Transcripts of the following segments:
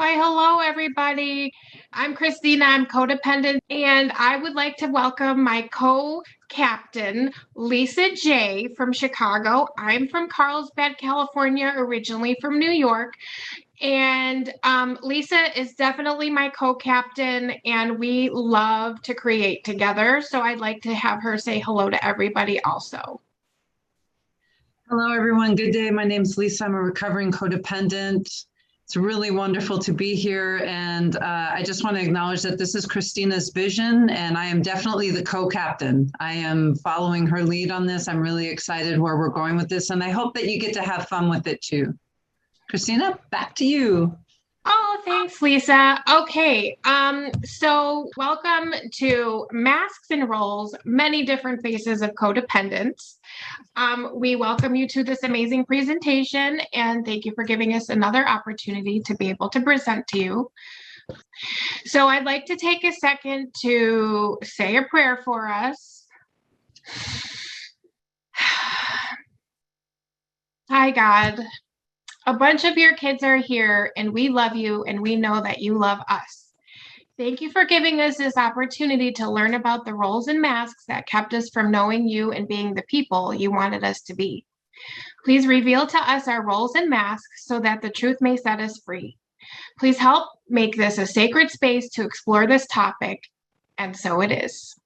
Why, hello, everybody. I'm Christina. I'm codependent, and I would like to welcome my co-captain, Lisa J. from Chicago. I'm from Carlsbad, California, originally from New York. And Lisa is definitely my co-captain, and we love to create together. So I'd like to have her say hello to everybody also. Hello, everyone. Good day. My name is Lisa. I'm a recovering codependent. It's really wonderful to be here. And I just want to acknowledge that this is Christina's vision, and I am definitely the co-captain. I am following her lead on this. I'm really excited where we're going with this, and I hope that you get to have fun with it too. Christina, back to you. Oh, thanks, Lisa. Okay, so welcome to Masks and Roles, Many Different Faces of Codependence. We welcome you to this amazing presentation, and thank you for giving us another opportunity to be able to present to you. So I'd like to take a second to say a prayer for us. Hi, God. A bunch of your kids are here, and we love you, and we know that you love us. Thank you for giving us this opportunity to learn about the roles and masks that kept us from knowing you and being the people you wanted us to be. Please reveal to us our roles and masks so that the truth may set us free. Please help make this a sacred space to explore this topic, and so it is.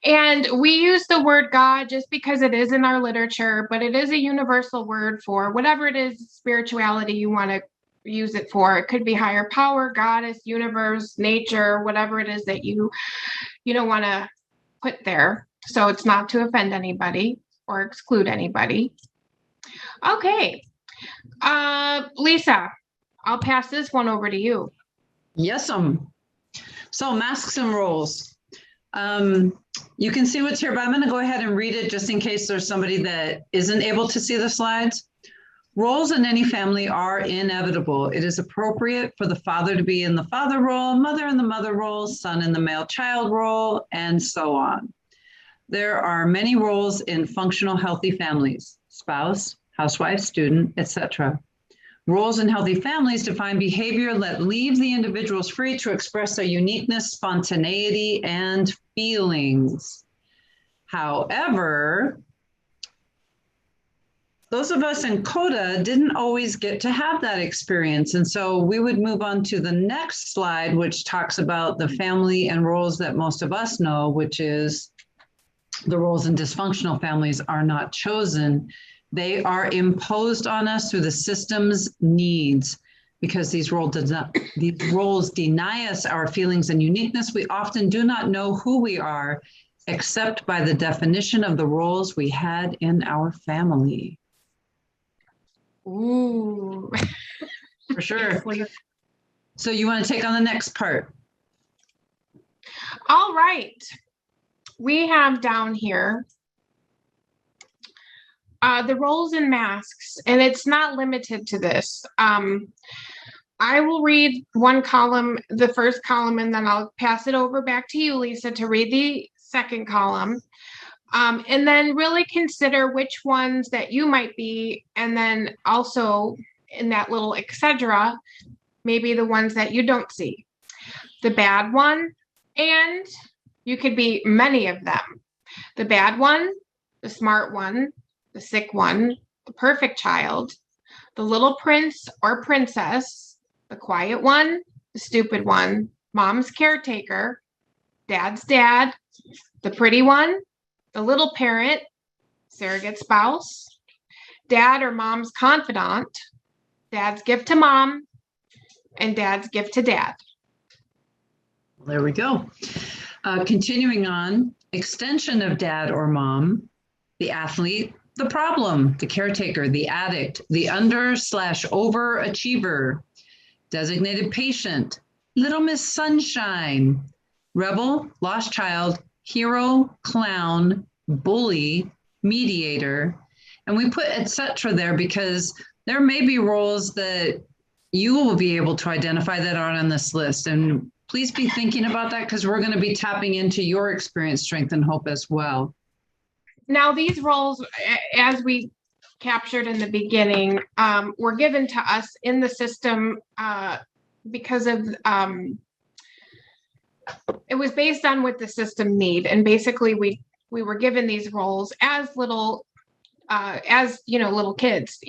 And we use the word God just because it is in our literature, but it is a universal word for whatever it is, spirituality you want to use it for. It could be higher power, goddess, universe, nature, whatever it is that you don't want to put there. So it's not to offend anybody or exclude anybody. Okay. Lisa, I'll pass this one over to you. Yes, so masks and roles. You can see what's here, but I'm going to go ahead and read it just in case there's somebody that isn't able to see the slides. Roles in any family are inevitable. It is appropriate for the father to be in the father role, mother in the mother role, son in the male child role, and so on. There are many roles in functional, healthy families: spouse, housewife, student, etc. Roles in healthy families define behavior that leaves the individuals free to express their uniqueness, spontaneity, and feelings. However, those of us in CoDA didn't always get to have that experience. And so we would move on to the next slide, which talks about the family and roles that most of us know, which is the roles in dysfunctional families are not chosen. They are imposed on us through the system's needs. Because these roles deny us our feelings and uniqueness, we often do not know who we are, except by the definition of the roles we had in our family. Ooh. For sure. So you want to take on the next part? All right. We have down here the roles and masks, and it's not limited to this. I will read one column, the first column, and then I'll pass it over back to you, Lisa, to read the second column. And then really consider which ones that you might be, and then also in that little etc., maybe the ones that you don't see. The bad one, and you could be many of them. The bad one, the smart one, the sick one, the perfect child, the little prince or princess, the quiet one, the stupid one, mom's caretaker, dad's dad, the pretty one, the little parent, surrogate spouse, dad or mom's confidant, dad's gift to mom, and dad's gift to dad. There we go. Continuing on, extension of dad or mom, the athlete, the problem, the caretaker, the addict, the under/overachiever, designated patient, Little Miss Sunshine, rebel, lost child, hero, clown, bully, mediator. And we put etc. there because there may be roles that you will be able to identify that aren't on this list. And please be thinking about that because we're going to be tapping into your experience, strength, and hope as well. Now, these roles, as we captured in the beginning were given to us in the system because of it was based on what the system need, and basically we were given these roles as little little kids,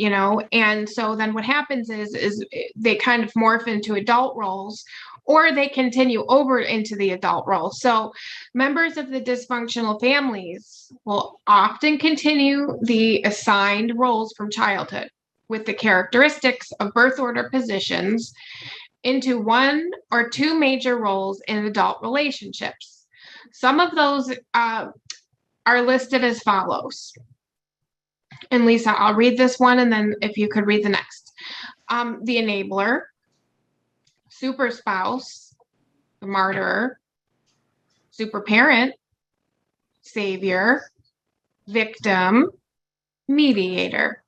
and so then what happens is they kind of morph into adult roles, or they continue over into the adult role. So members of the dysfunctional families will often continue the assigned roles from childhood with the characteristics of birth order positions into one or two major roles in adult relationships. Some of those are listed as follows. And Lisa, I'll read this one, and then if you could read the next. The enabler, super spouse, the martyr, super parent, savior, victim, mediator.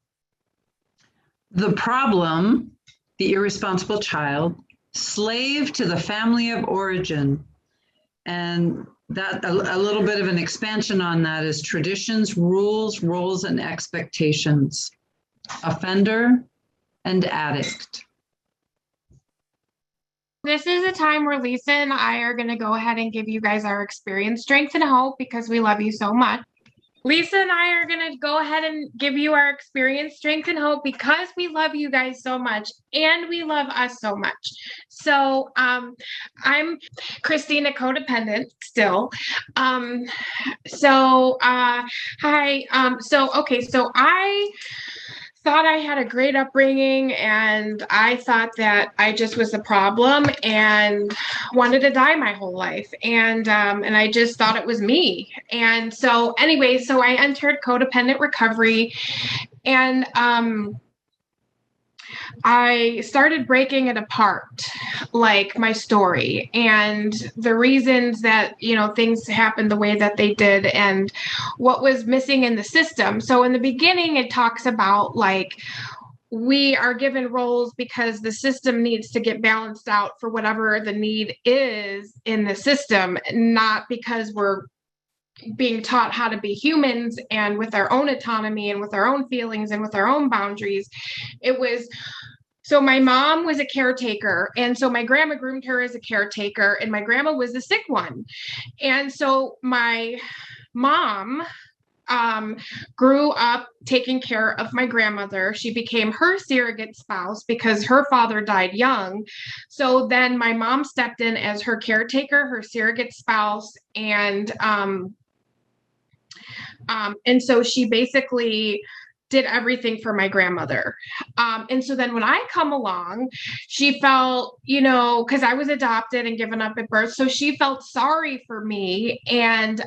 The problem, the irresponsible child, slave to the family of origin. And that a little bit of an expansion on that is traditions, rules, roles, and expectations. Offender and addict. This is a time where Lisa and I are going to go ahead and give you guys our experience, strength, and hope because we love you so much. Lisa and I are going to go ahead and give you our experience, strength, and hope because we love you guys so much and we love us so much. So I'm Christina, codependent still. Hi. So I thought I had a great upbringing, and I thought that I just was the problem and wanted to die my whole life. And I just thought it was me. And so anyway, so I entered codependent recovery, and I started breaking it apart, like my story and the reasons that, things happened the way that they did and what was missing in the system. So in the beginning, it talks about like, we are given roles because the system needs to get balanced out for whatever the need is in the system, not because we're being taught how to be humans and with our own autonomy and with our own feelings and with our own boundaries. It was So my mom was a caretaker, and so my grandma groomed her as a caretaker, and my grandma was the sick one. And so my mom grew up taking care of my grandmother. She became her surrogate spouse because her father died young. So then my mom stepped in as her caretaker, her surrogate spouse, and so she basically did everything for my grandmother. And so then when I come along, she felt, because I was adopted and given up at birth, so she felt sorry for me. And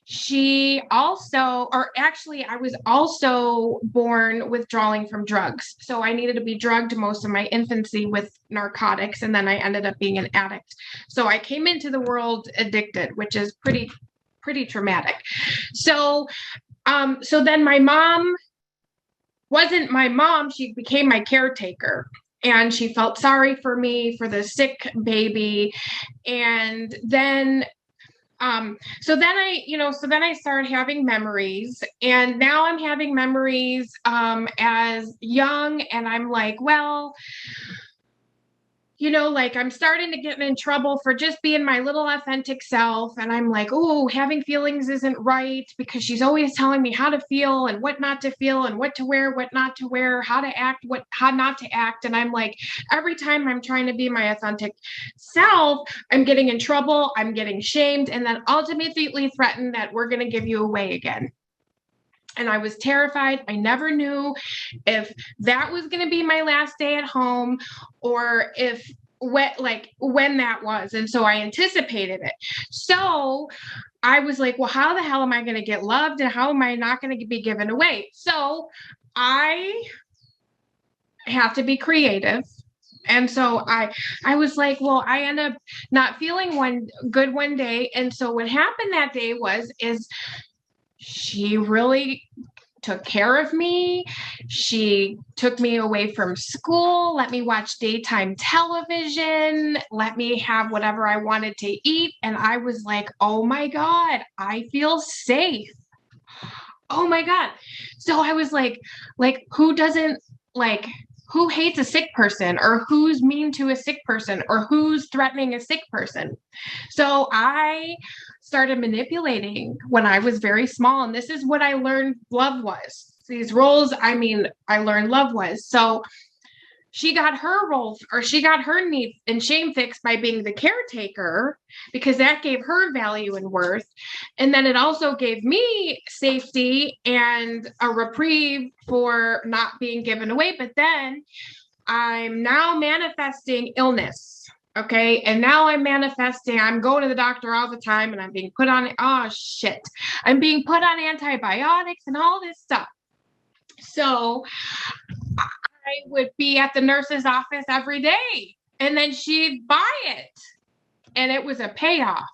she also, or actually, I was also born withdrawing from drugs. So I needed to be drugged most of my infancy with narcotics, and then I ended up being an addict. So I came into the world addicted, which is pretty traumatic. So then my mom wasn't my mom, she became my caretaker. And she felt sorry for me, for the sick baby. And then then I started having memories, and now I'm having memories as young, and I'm like, well, like I'm starting to get in trouble for just being my little authentic self. And I'm like, oh, having feelings isn't right because she's always telling me how to feel and what not to feel and what to wear, what not to wear, how to act, how not to act. And I'm like, every time I'm trying to be my authentic self, I'm getting in trouble, I'm getting shamed, and then ultimately threatened that we're going to give you away again. And I was terrified. I never knew if that was going to be my last day at home or when that was. And so I anticipated it. So I was like, well, how the hell am I going to get loved? And how am I not going to be given away? So I have to be creative. And so I was like, well, I end up not feeling good one day. And so what happened that day is she really took care of me. She took me away from school, let me watch daytime television, let me have whatever I wanted to eat. And I was like, oh my God, I feel safe. Oh my God. So I was like, who doesn't like, who hates a sick person, or who's mean to a sick person, or who's threatening a sick person? So I started manipulating when I was very small. And this is what I learned love was. These roles, I mean, I learned love was. So she got her roles, or she got her need and shame fixed by being the caretaker, because that gave her value and worth. And then it also gave me safety and a reprieve for not being given away. But then I'm now manifesting illness. Okay. And now I'm manifesting, I'm going to the doctor all the time, and I'm being put on, oh shit, I'm being put on antibiotics and all this stuff. So I would be at the nurse's office every day, and then she'd buy it, and it was a payoff.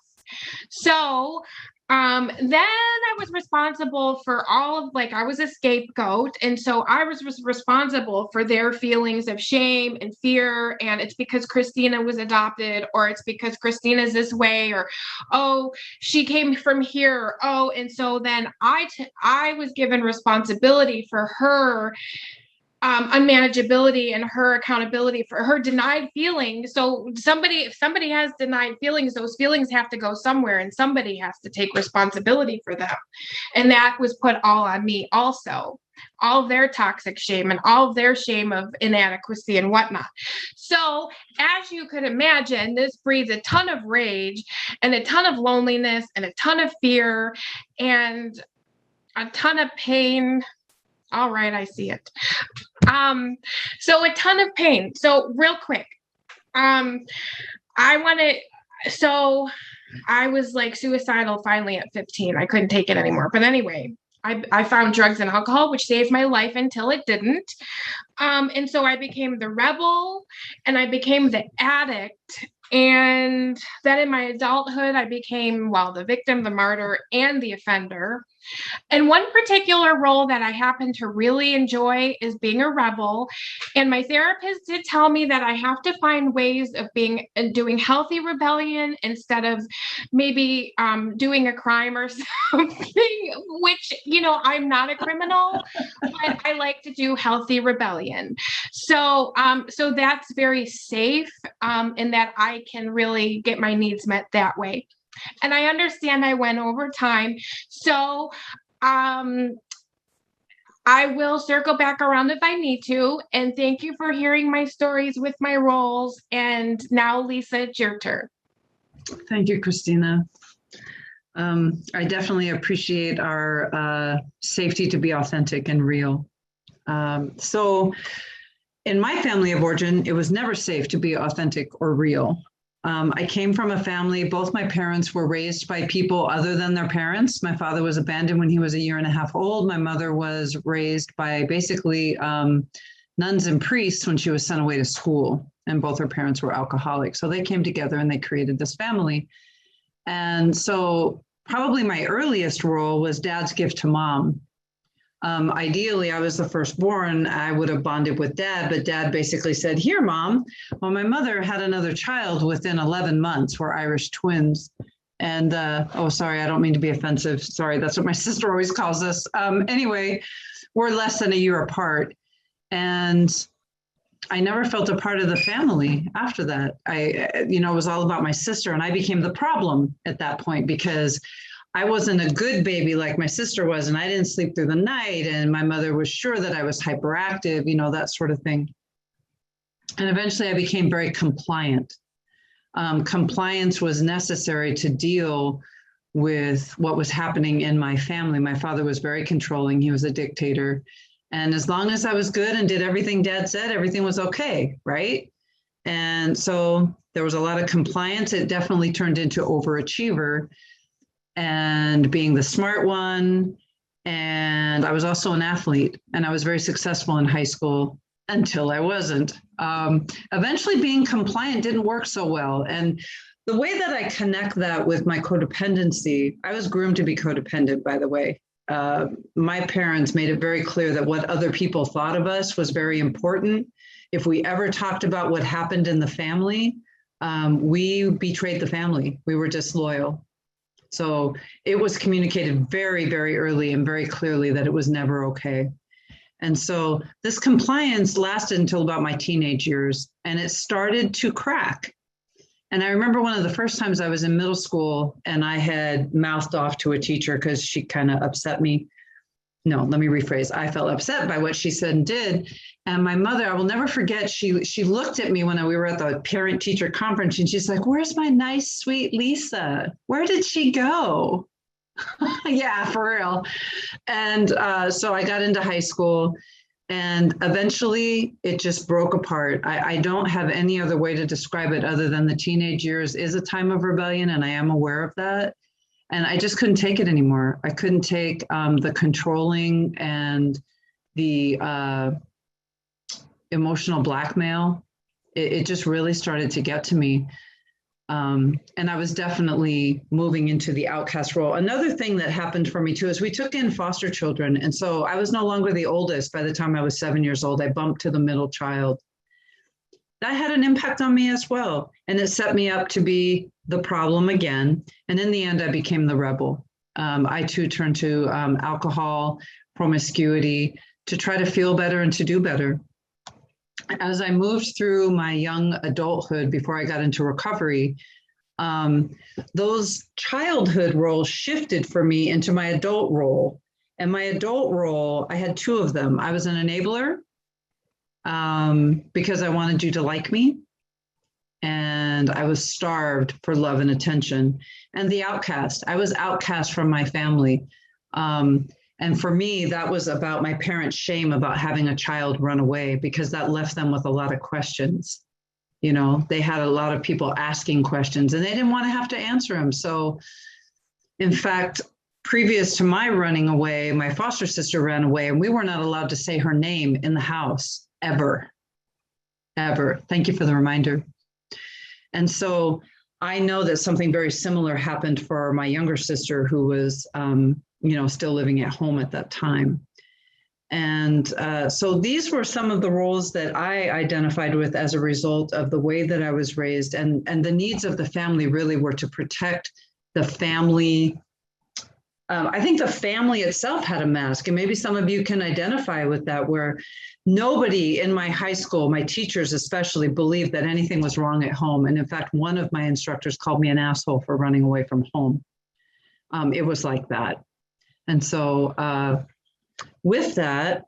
So then I was responsible for all of, like, I was a scapegoat. And so I was responsible for their feelings of shame and fear. And it's because Christina was adopted, or it's because Christina's this way, or, oh, she came from here. Oh, and so then I was given responsibility for her unmanageability and her accountability for her denied feelings. So if somebody has denied feelings, those feelings have to go somewhere, and somebody has to take responsibility for them. And that was put all on me also, all of their toxic shame and all of their shame of inadequacy and whatnot. So as you could imagine, this breeds a ton of rage and a ton of loneliness and a ton of fear and a ton of pain. All right, I see it. So a ton of pain. So real quick, I was like suicidal finally at 15. I couldn't take it anymore. But anyway, I found drugs and alcohol, which saved my life until it didn't. And so I became the rebel, and I became the addict. And then in my adulthood, I became, well, the victim, the martyr, and the offender. And one particular role that I happen to really enjoy is being a rebel. And my therapist did tell me that I have to find ways of doing healthy rebellion instead of maybe doing a crime or something, which, I'm not a criminal, but I like to do healthy rebellion. So that's very safe, in that I can really get my needs met that way. And I understand I went over time. So I will circle back around if I need to. And thank you for hearing my stories with my roles. And now, Lisa, it's your turn. Thank you, Christina. I definitely appreciate our safety to be authentic and real. So in my family of origin, it was never safe to be authentic or real. I came from a family, both my parents were raised by people other than their parents. My father was abandoned when he was 1.5 years old. My mother was raised by basically nuns and priests when she was sent away to school, and both her parents were alcoholics. So they came together and they created this family. And so probably my earliest role was dad's gift to mom. Ideally, I was the firstborn. I would have bonded with dad, but dad basically said, "Here, mom." Well, my mother had another child within 11 months. We're Irish twins. And, oh, sorry, I don't mean to be offensive. Sorry, that's what my sister always calls us. Anyway, we're less than a year apart. And I never felt a part of the family after that. It was all about my sister, and I became the problem at that point because I wasn't a good baby like my sister was, and I didn't sleep through the night, and my mother was sure that I was hyperactive, that sort of thing. And eventually I became very compliant. Compliance was necessary to deal with what was happening in my family. My father was very controlling. He was a dictator. And as long as I was good and did everything dad said, everything was okay, right? And so there was a lot of compliance. It definitely turned into overachiever and being the smart one. And I was also an athlete, and I was very successful in high school until I wasn't. Eventually being compliant didn't work so well. And the way that I connect that with my codependency, I was groomed to be codependent, by the way. My parents made it very clear that what other people thought of us was very important. If we ever talked about what happened in the family, we betrayed the family. We were disloyal. So it was communicated very, very early and very clearly that it was never okay. And so this compliance lasted until about my teenage years, and it started to crack. And I remember one of the first times I was in middle school and I had mouthed off to a teacher because she kind of upset me. No, let me rephrase. I felt upset by what she said and did. And my mother, I will never forget, she looked at me when we were at the parent teacher conference and she's like, "Where's my nice, sweet Lisa? Where did she go?" Yeah, for real. And so I got into high school and eventually it just broke apart. I don't have any other way to describe it other than the teenage years is a time of rebellion, and I am aware of that. And I just couldn't take it anymore. I couldn't take the controlling and the emotional blackmail. It just really started to get to me. And I was definitely moving into the outcast role. Another thing that happened for me too is we took in foster children. And so I was no longer the oldest. By the time I was 7 years old, I bumped to the middle child. That had an impact on me as well. And it set me up to be the problem again. And in the end, I became the rebel. I too turned to alcohol, promiscuity to try to feel better and to do better. As I moved through my young adulthood before I got into recovery, those childhood roles shifted for me into my adult role. And my adult role, I had two of them. I was an enabler because I wanted you to like me. And I was starved for love and attention. And the outcast, I was outcast from my family. And for me, that was about my parents' shame about having a child run away, because that left them with a lot of questions. You know, they had a lot of people asking questions and they didn't want to have to answer them. So in fact, previous to my running away, my foster sister ran away and we were not allowed to say her name in the house ever, ever. Thank you for the reminder. And so I know that something very similar happened for my younger sister who was, still living at home at that time. And so these were some of the roles that I identified with as a result of the way that I was raised. And the needs of the family really were to protect the family. I think the family itself had a mask, and maybe some of you can identify with that, where nobody in my high school, my teachers especially, believed that anything was wrong at home. And in fact, one of my instructors called me an asshole for running away from home. It was like that. And so with that,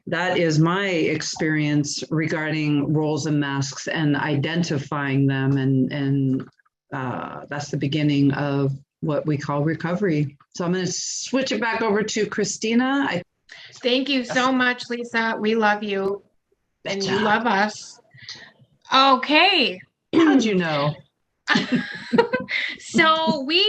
that is my experience regarding roles and masks and identifying them. And that's the beginning of what we call recovery. So I'm going to switch it back over to Christina. Thank you so much, Lisa. We love you and you love us. Okay. How'd you know? So we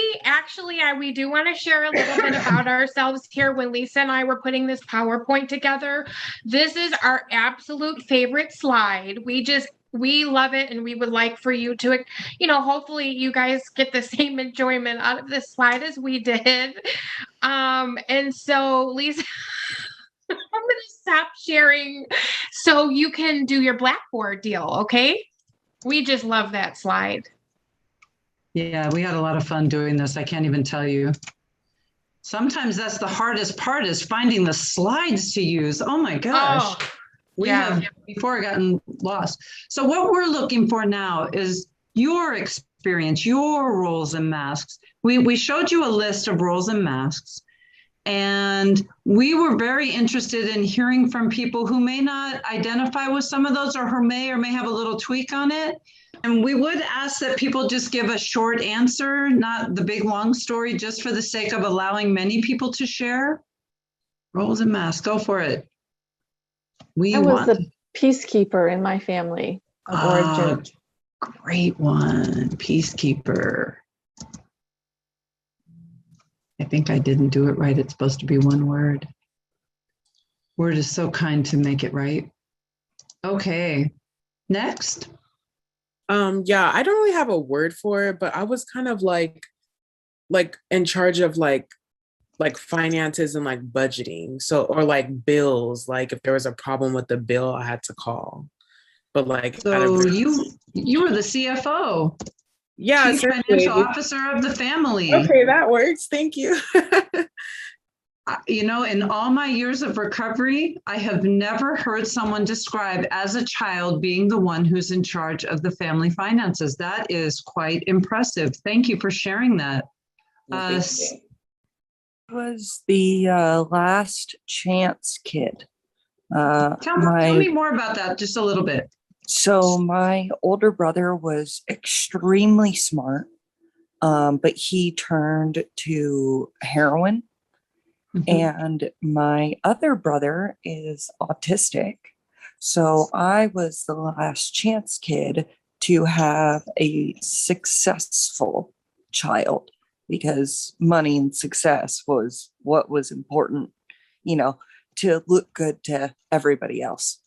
do want to share a little bit about ourselves here. When Lisa and I were putting this PowerPoint together, this is our absolute favorite slide. We love it, and we would like for you to, hopefully you guys get the same enjoyment out of this slide as we did. And so Lisa, I'm going to stop sharing so you can do your Blackboard deal, okay? We just love that slide. Yeah, we had a lot of fun doing this. I can't even tell you. Sometimes that's the hardest part, is finding the slides to use. Oh my gosh. We have before gotten lost. So what we're looking for now is your experience, your roles and masks. We showed you a list of roles and masks, and we were very interested in hearing from people who may not identify with some of those, or who may have a little tweak on it. And we would ask that people just give a short answer, not the big long story, just for the sake of allowing many people to share. Roles and masks, go for it. I was the peacekeeper in my family of origin. Great one, peacekeeper. I think I didn't do it right. It's supposed to be one word. Word is so kind to make it right. Okay, next. Yeah, I don't really have a word for it, but I was kind of like in charge of like finances and like budgeting. So, or like bills, like if there was a problem with the bill, I had to call. But like, so you were the CFO. Yeah, Chief certainly. Financial Officer of the family. Okay, that works. Thank you. You know, in all my years of recovery, I have never heard someone describe as a child being the one who's in charge of the family finances. That is quite impressive. Thank you for sharing that. Was the last chance kid. Tell me more about that just a little bit. So my older brother was extremely smart, but he turned to heroin. And my other brother is autistic. So I was the last chance kid to have a successful child, because money and success was what was important, you know, to look good to everybody else.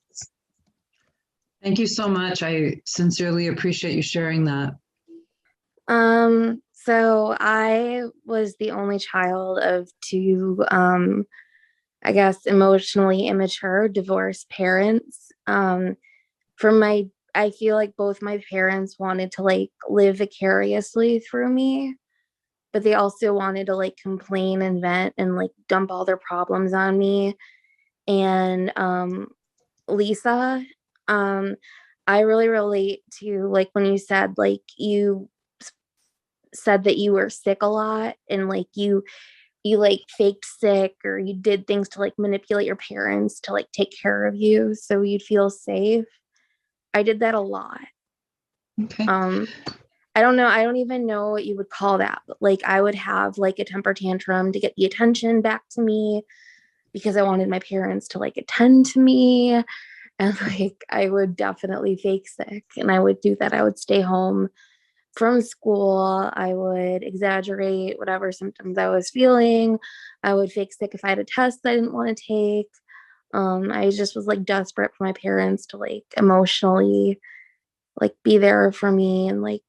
Thank you so much. I sincerely appreciate you sharing that. So I was the only child of two, I guess, emotionally immature divorced parents. I feel like both my parents wanted to like live vicariously through me, but they also wanted to like complain and vent and like dump all their problems on me. And Lisa, I really relate to like when you said like you said that you were sick a lot and like you like faked sick or you did things to like manipulate your parents to like take care of you so you'd feel safe. I did that a lot. Okay. I don't know. I don't even know what you would call that, but like I would have like a temper tantrum to get the attention back to me because I wanted my parents to like attend to me. And like I would definitely fake sick and I would do that. I would stay home from school. I would exaggerate whatever symptoms I was feeling. I would fake sick if I had a test I didn't want to take. I just was like desperate for my parents to like emotionally like be there for me and like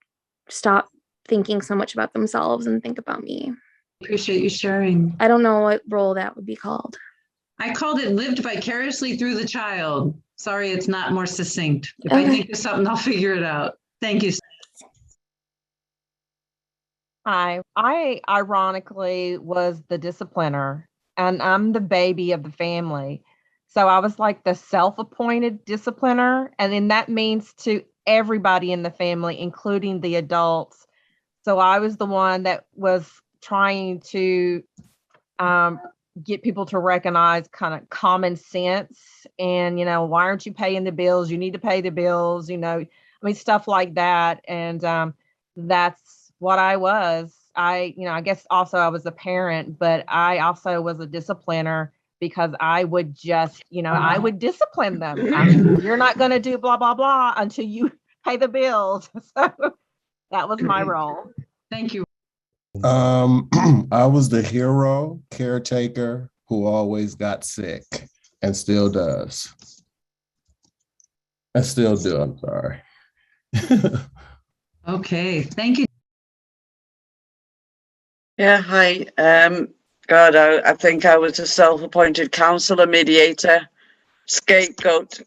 stop thinking so much about themselves and think about me. Appreciate you sharing. I don't know what role that would be called. I called it lived vicariously through the child. Sorry, it's not more succinct. If I think of something, I'll figure it out. Thank you. I ironically was the discipliner, and I'm the baby of the family. So I was like the self-appointed discipliner, and then that means to everybody in the family, including the adults. So I was the one that was trying to get people to recognize kind of common sense and, you know, why aren't you paying the bills? You need to pay the bills, you know, I mean, stuff like that. And that's what I was. I guess also I was a parent, but I also was a discipliner because I would just, I would discipline them. You're not going to do blah, blah, blah until you pay the bills. So that was my role. Thank you. I was the hero caretaker who always got sick and still does. I still do, I'm sorry. Okay, thank you. Yeah, hi. God, I think I was a self-appointed counselor, mediator, scapegoat,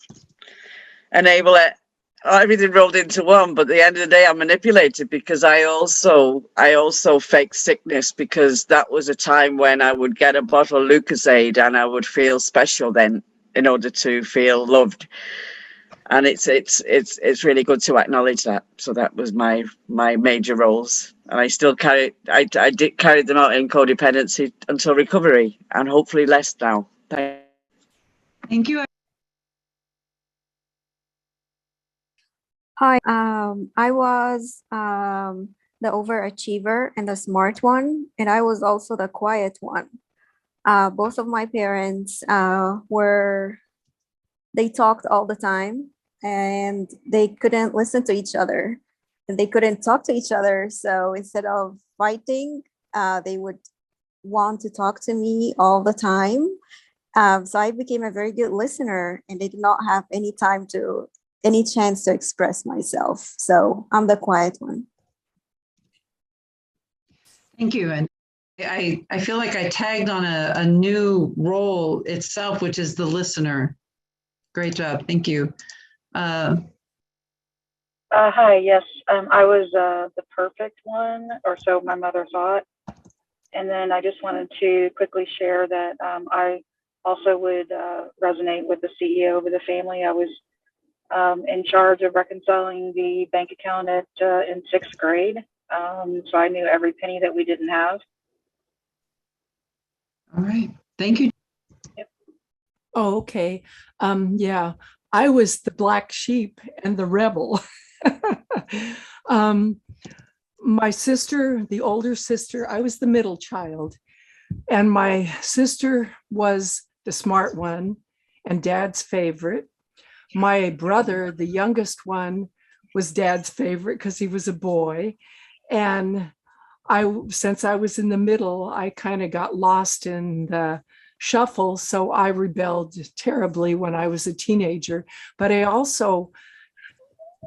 enabler. Everything rolled into one, but at the end of the day, I manipulated because I also faked sickness because that was a time when I would get a bottle of Lucozade and I would feel special then in order to feel loved. And it's really good to acknowledge that. So that was my major roles, and I still I did carry them out in codependency until recovery, and hopefully less now. Thank you. Hi, I was the overachiever and the smart one, and I was also the quiet one. Both of my parents they talked all the time, and they couldn't listen to each other, and they couldn't talk to each other. So instead of fighting, they would want to talk to me all the time. So I became a very good listener, and I did not have any chance to express myself. So I'm the quiet one. Thank you. And I feel like I tagged on a new role itself, which is the listener. Great job. Thank you. Hi, yes. I was the perfect one, or so my mother thought. And then I just wanted to quickly share that I also would resonate with the CEO of the family. I was in charge of reconciling the bank account in sixth grade. So I knew every penny that we didn't have. All right. Thank you. Oh, okay. Yeah, I was the black sheep and the rebel. My sister, the older sister, I was the middle child, and my sister was the smart one and dad's favorite. My brother, the youngest one, was dad's favorite because he was a boy. And since I was in the middle, I kind of got lost in the shuffle. So I rebelled terribly when I was a teenager. But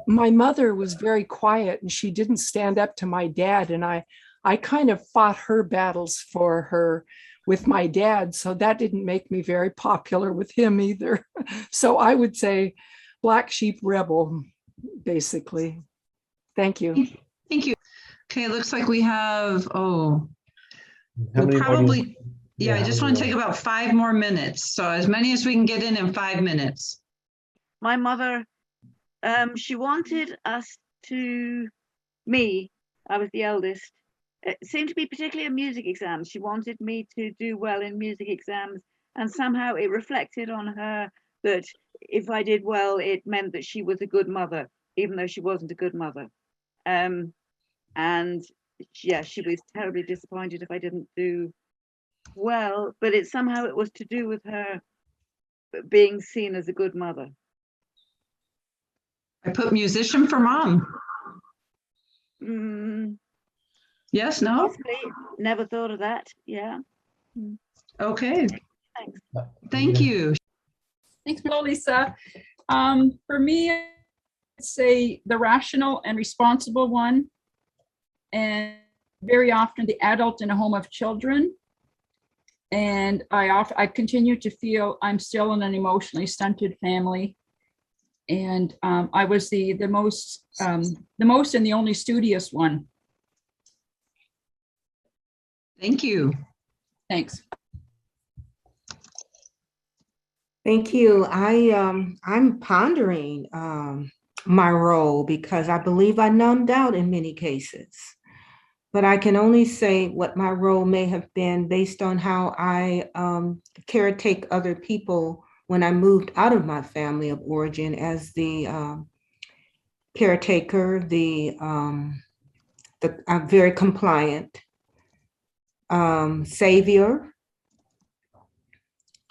my mother was very quiet and she didn't stand up to my dad. And I kind of fought her battles for her with my dad. So that didn't make me very popular with him either. So I would say black sheep rebel, basically. Thank you. Thank you. Okay, it looks like we have, How we'll many more do you- probably, yeah, I how just many want to more? take about 5 more minutes. So as many as we can get in 5 minutes. My mother, she wanted me, I was the eldest, it seemed to be particularly in music exams. She wanted me to do well in music exams, and somehow it reflected on her that if I did well, it meant that she was a good mother, even though she wasn't a good mother. And yeah, she was terribly disappointed if I didn't do well, but somehow it was to do with her being seen as a good mother. I put musician for mom. Yes, no? Possibly. Never thought of that. Yeah. Okay. Thanks. Thank you. Thanks, Lisa. For me, I'd say the rational and responsible one, and very often the adult in a home of children. And I continue to feel I'm still in an emotionally stunted family. And I was the most and the only studious one. Thank you. Thanks. Thank you. I'm pondering my role because I believe I numbed out in many cases, but I can only say what my role may have been based on how I caretake other people when I moved out of my family of origin as the caretaker, I'm very compliant, savior,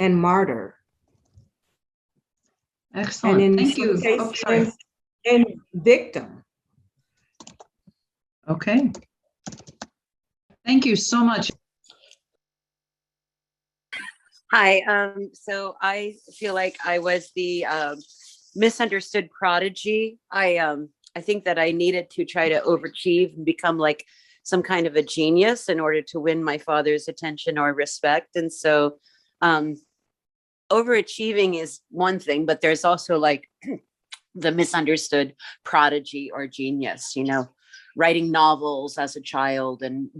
and martyr. Excellent. And in Thank you. some cases, and victim. Okay. Thank you so much. Hi. So I feel like I was the misunderstood prodigy. I think that I needed to try to overachieve and become like some kind of a genius in order to win my father's attention or respect. And so overachieving is one thing, but there's also like the misunderstood prodigy or genius, writing novels as a child and,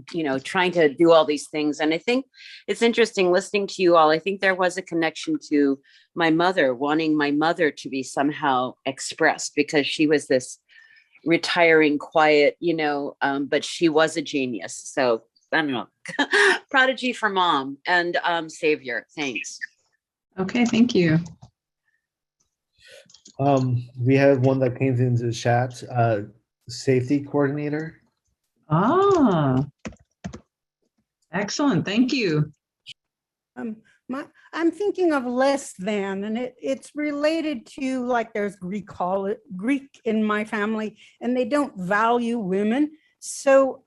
trying to do all these things. And I think it's interesting listening to you all. I think there was a connection to my mother, wanting my mother to be somehow expressed because she was this retiring, quiet, but she was a genius. So I don't know, prodigy for mom and savior. Thanks. Okay, thank you. We had one that came into the chat, safety coordinator. Excellent. Thank you. I'm thinking of less than, and it's related to like there's Greek in my family, and they don't value women. So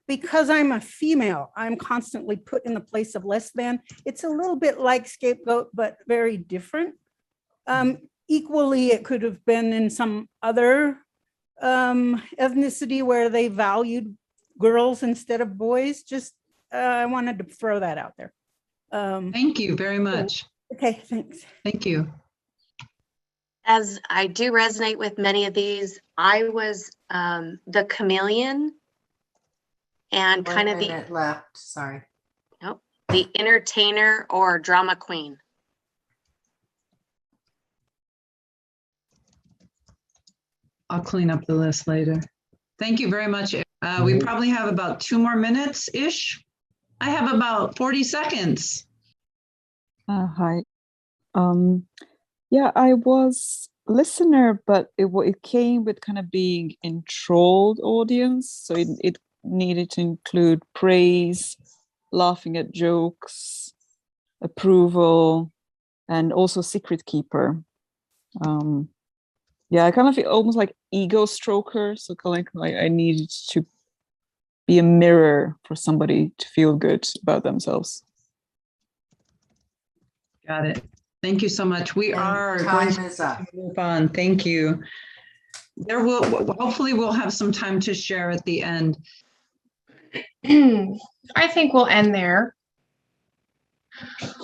because I'm a female, I'm constantly put in the place of less than. It's a little bit like scapegoat, but very different. Equally, it could have been in some other ethnicity where they valued girls instead of boys. Just I wanted to throw that out there. Thank you very much. Okay, thanks. Thank you. As I do resonate with many of these, I was the chameleon and kind of the left. Sorry. Nope, the entertainer or drama queen. I'll clean up the list later. Thank you very much. We probably have about 2 more minutes-ish. I have about 40 seconds. Hi. Yeah, I was listener, but it came with kind of being enthralled audience. So it needed to include praise, laughing at jokes, approval, and also secret keeper. Yeah, I kind of feel almost like ego stroker. So kind of like I needed to be a mirror for somebody to feel good about themselves. Got it. Thank you so much. We are going to move on. Thank you. Hopefully we'll have some time to share at the end. I think we'll end there.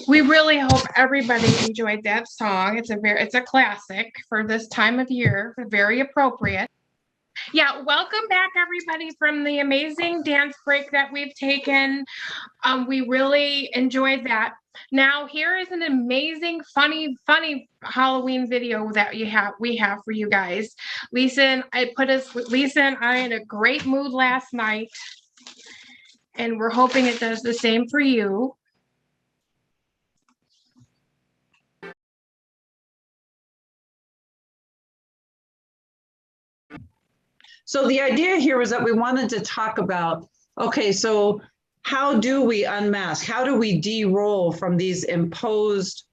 We really hope everybody enjoyed that song. It's a classic for this time of year, very appropriate. Yeah, welcome back everybody from the amazing dance break that we've taken. We really enjoyed that. Now here is an amazing, funny Halloween video that we have for you guys. Lisa and I in a great mood last night, and we're hoping it does the same for you. So the idea here was that we wanted to talk about, okay, so how do we unmask? How do we de-roll from these imposed,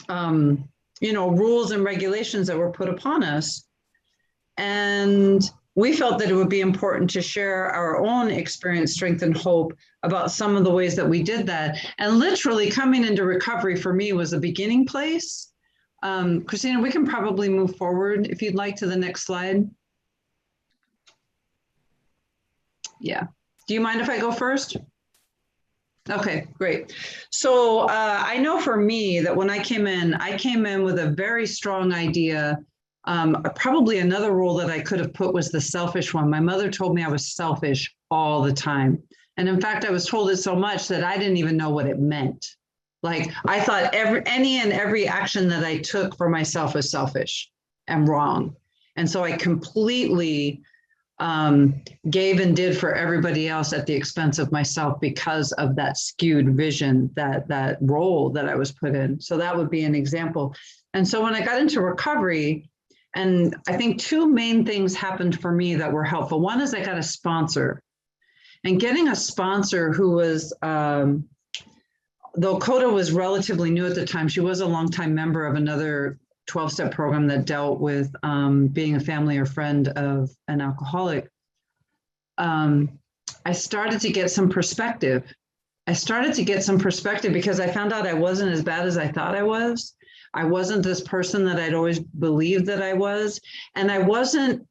rules and regulations that were put upon us? And we felt that it would be important to share our own experience, strength, and hope about some of the ways that we did that. And literally coming into recovery for me was a beginning place. Christina, we can probably move forward if you'd like to the next slide. Yeah. Do you mind if I go first? Okay, great. So I know for me that when I came in with a very strong idea. Probably another rule that I could have put was the selfish one. My mother told me I was selfish all the time. And in fact, I was told it so much that I didn't even know what it meant. Like I thought any and every action that I took for myself was selfish and wrong. And so I completely gave and did for everybody else at the expense of myself because of that skewed vision, that role that I was put in. So that would be an example. And so when I got into recovery, and I think 2 main things happened for me that were helpful. One is I got a sponsor, and getting a sponsor who was, though CoDA was relatively new at the time, she was a longtime member of another 12-step program that dealt with being a family or friend of an alcoholic. I started to get some perspective. Because I found out I wasn't as bad as I thought I was. I wasn't this person that I'd always believed that I was. And I wasn't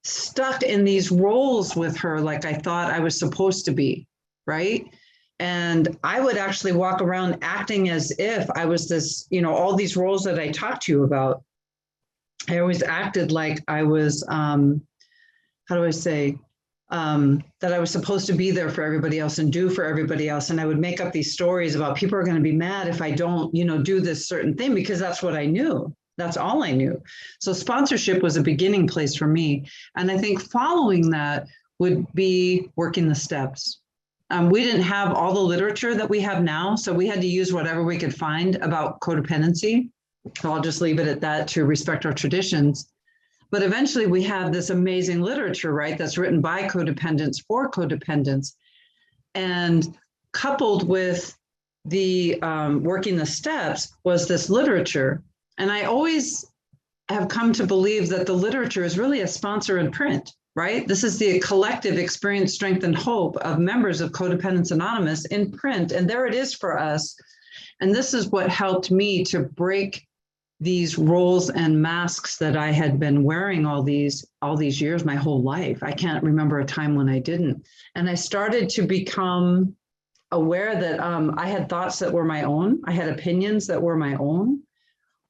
stuck in these roles with her like I thought I was supposed to be, right? And I would actually walk around acting as if I was this, all these roles that I talked to you about. I always acted like I was, that I was supposed to be there for everybody else and do for everybody else. And I would make up these stories about people are going to be mad if I don't, do this certain thing, because that's what I knew. That's all I knew. So sponsorship was a beginning place for me. And I think following that would be working the steps. We didn't have all the literature that we have now, so we had to use whatever we could find about codependency. So I'll just leave it at that to respect our traditions. But eventually we have this amazing literature, right, that's written by codependents for codependents. And coupled with the working the steps was this literature. And I always have come to believe that the literature is really a sponsor in print, right? This is the collective experience, strength, and hope of members of Codependents Anonymous in print. And there it is for us. And this is what helped me to break these roles and masks that I had been wearing all these years, my whole life. I can't remember a time when I didn't. And I started to become aware that I had thoughts that were my own. I had opinions that were my own.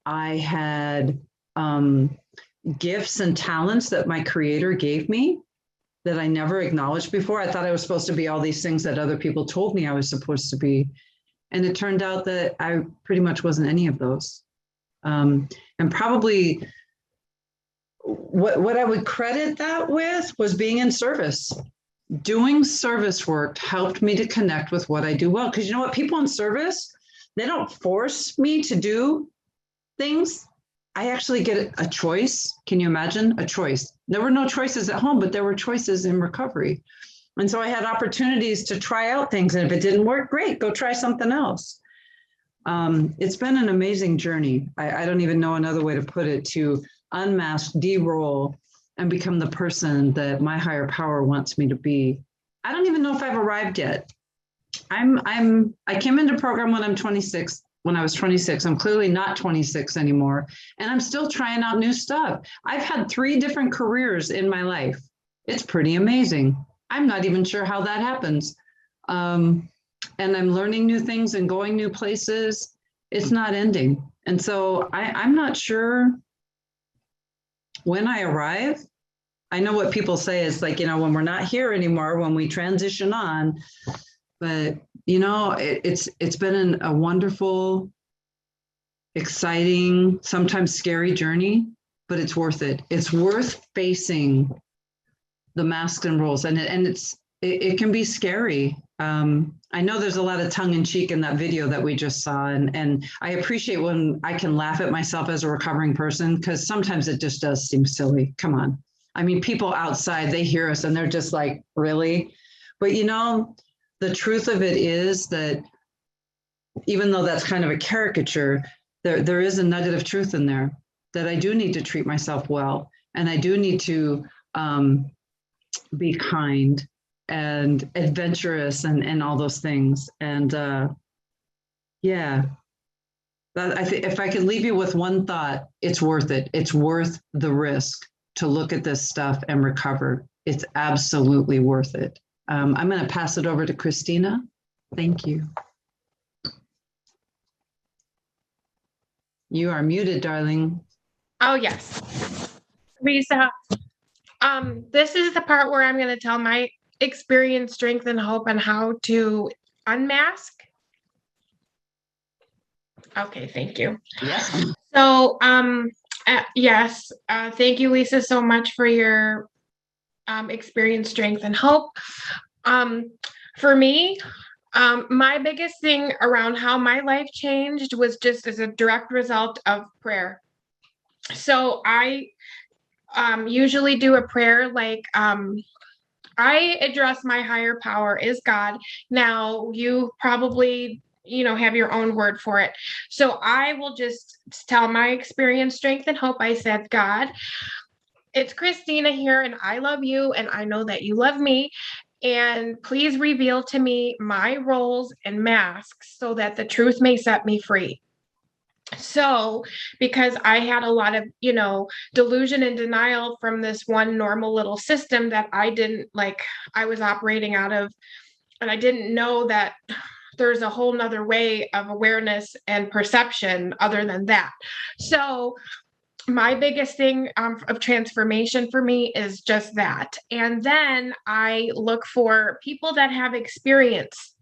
I had gifts and talents that my creator gave me that I never acknowledged before. I thought I was supposed to be all these things that other people told me I was supposed to be. And it turned out that I pretty much wasn't any of those. And probably what I would credit that with was being in service. Doing service work helped me to connect with what I do well. Because you know what? People in service, they don't force me to do things. I actually get a choice. Can you imagine? A choice. There were no choices at home, but there were choices in recovery. And so I had opportunities to try out things. And if it didn't work, great, go try something else. It's been an amazing journey. I don't even know another way to put it, to unmask, de-roll, and become the person that my higher power wants me to be. I don't even know if I've arrived yet. I came into program when I was 26. I'm clearly not 26 anymore. And I'm still trying out new stuff. I've had 3 different careers in my life. It's pretty amazing. I'm not even sure how that happens. And I'm learning new things and going new places. It's not ending. And so I'm not sure when I arrive. I know what people say is like, when we're not here anymore, when we transition on, but it's been a wonderful, exciting, sometimes scary journey, but it's worth it. It's worth facing the masks and roles, and it can be scary. I know there's a lot of tongue in cheek in that video that we just saw, and I appreciate when I can laugh at myself as a recovering person, because sometimes it just does seem silly. Come on. I mean, people outside, they hear us and they're just like, really? But the truth of it is that even though that's kind of a caricature, there is a nugget of truth in there, that I do need to treat myself well, and I do need to be kind and adventurous and all those things. And yeah, I think if I could leave you with one thought, it's worth it. It's worth the risk to look at this stuff and recover. It's absolutely worth it. I'm going to pass it over to Christina. Thank you. You are muted, darling. Oh, yes. Lisa, this is the part where I'm going to tell my experience, strength, and hope on how to unmask. Okay, thank you. Yes. So, yes, thank you, Lisa, so much for your experience, strength, and hope. For me, my biggest thing around how my life changed was just as a direct result of prayer. So I usually do a prayer like, I address my higher power is God. Now you probably, have your own word for it. So I will just tell my experience, strength, and hope. I said, God, it's Christina here, and I love you, and I know that you love me. And please reveal to me my roles and masks so that the truth may set me free. So, because I had a lot of, delusion and denial from this one normal little system that I didn't I was operating out of, and I didn't know that there's a whole nother way of awareness and perception other than that. So, my biggest thing of transformation for me is just that. And then I look for people that have experience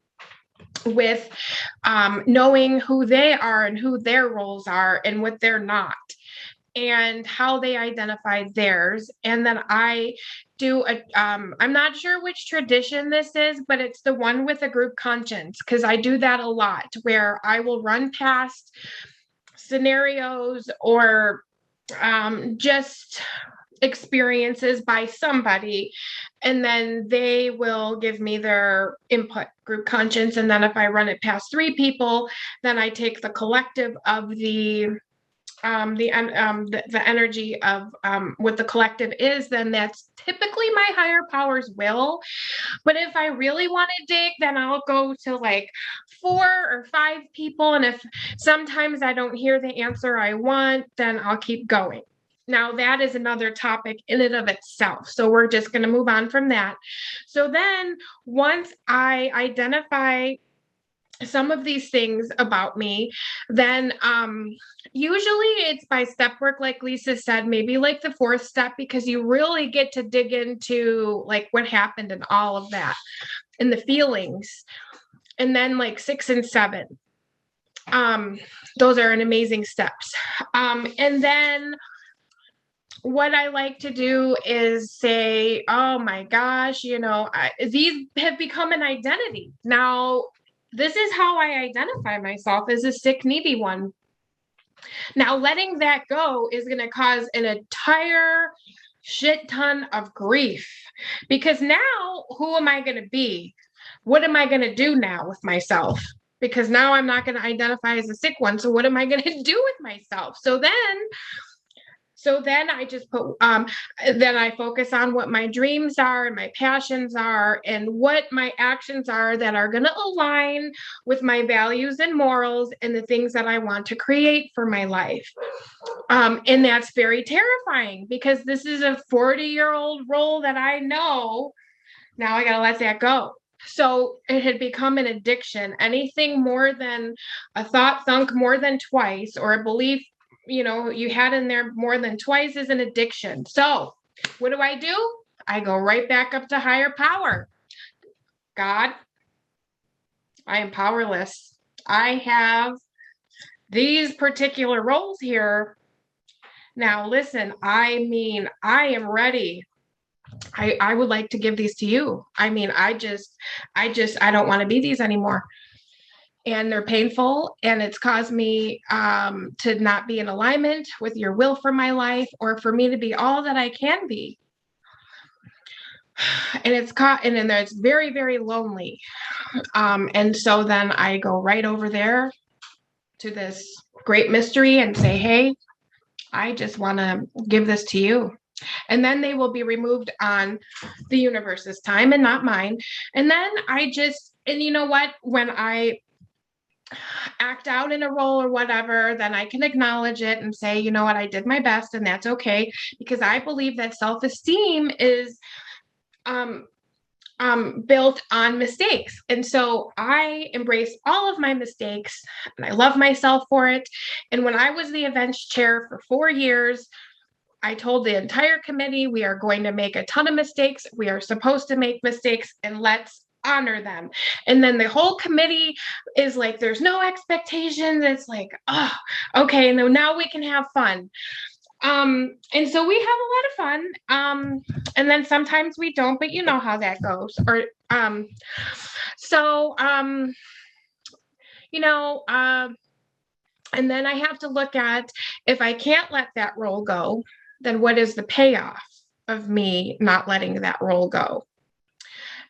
with knowing who they are and who their roles are and what they're not, and how they identify theirs. And then I do I'm not sure which tradition this is, but it's the one with a group conscience, because I do that a lot, where I will run past scenarios or just experiences by somebody, and then they will give me their input, group conscience. And then if I run it past 3 people, then I take the collective of the energy of what the collective is. Then that's typically my higher power's will. But if I really want to dig, then I'll go to 4 or 5 people. And if sometimes I don't hear the answer I want, then I'll keep going. Now, that is another topic in and of itself. So we're just going to move on from that. So then once I identify some of these things about me, then usually it's by step work, like Lisa said, maybe like the fourth step, because you really get to dig into like what happened and all of that and the feelings. And then like 6 and 7, those are an amazing steps. And then what I like to do is say, oh my gosh, these have become an identity. Now, this is how I identify myself as a sick, needy one. Now, letting that go is going to cause an entire shit ton of grief, because now who am I going to be? What am I going to do now with myself? Because now I'm not going to identify as a sick one. So what am I going to do with myself? So then I just put, then I focus on what my dreams are and my passions are and what my actions are that are going to align with my values and morals and the things that I want to create for my life. And that's very terrifying, because this is a 40-year-old role that I know. Now I got to let that go. So it had become an addiction. Anything more than a thought thunk more than twice, or a belief you had in there more than twice, is an addiction. So what do? I go right back up to higher power. God, I am powerless. I have these particular roles here. Now, listen, I am ready. I would like to give these to you. I don't want to be these anymore. And they're painful, and it's caused me to not be in alignment with your will for my life, or for me to be all that I can be. And then it's very, very lonely. And so then I go right over there to this great mystery and say, hey, I just want to give this to you. And then they will be removed on the universe's time and not mine. And then and you know what, when I act out in a role or whatever, then I can acknowledge it and say, you know what, I did my best, and that's okay, because I believe that self-esteem is built on mistakes. And so I embrace all of my mistakes, and I love myself for it. And when I was the events chair for 4 years, I told the entire committee, we are going to make a ton of mistakes. We are supposed to make mistakes, and let's honor them. And then the whole committee is like, there's no expectations. It's like, oh, okay. And then now we can have fun. And so we have a lot of fun. And then sometimes we don't, but you know how that goes. And then I have to look at, if I can't let that role go, then what is the payoff of me not letting that role go?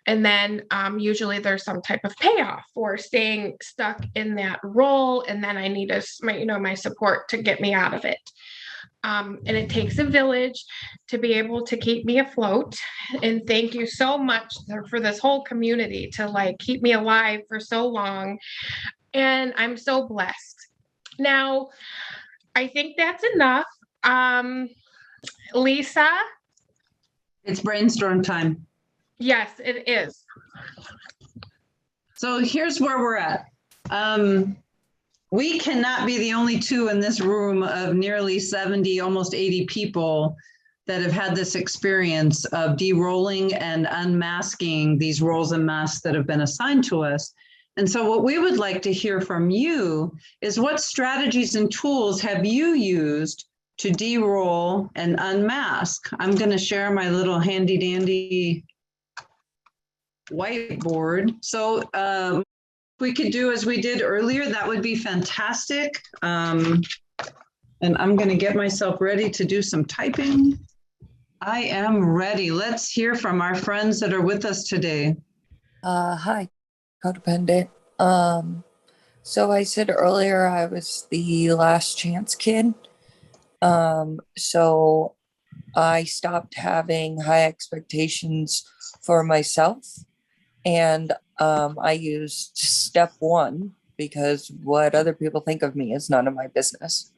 And then usually there's some type of payoff for staying stuck in that role. And then I need my support to get me out of it. And it takes a village to be able to keep me afloat. And thank you so much for this whole community to keep me alive for so long. And I'm so blessed. Now, I think that's enough. Lisa? It's brainstorm time. Yes, it is. So here's where we're at. We cannot be the only two in this room of nearly 70, almost 80 people that have had this experience of de-rolling and unmasking these roles and masks that have been assigned to us. And so what we would like to hear from you is, what strategies and tools have you used to de-roll and unmask? I'm going to share my little handy dandy whiteboard. So we could do as we did earlier, that would be fantastic. And I'm going to get myself ready to do some typing. I am ready. Let's hear from our friends that are with us today. Hi, codependent. So I said earlier I was the last chance kid. So I stopped having high expectations for myself. And I used step 1, because what other people think of me is none of my business.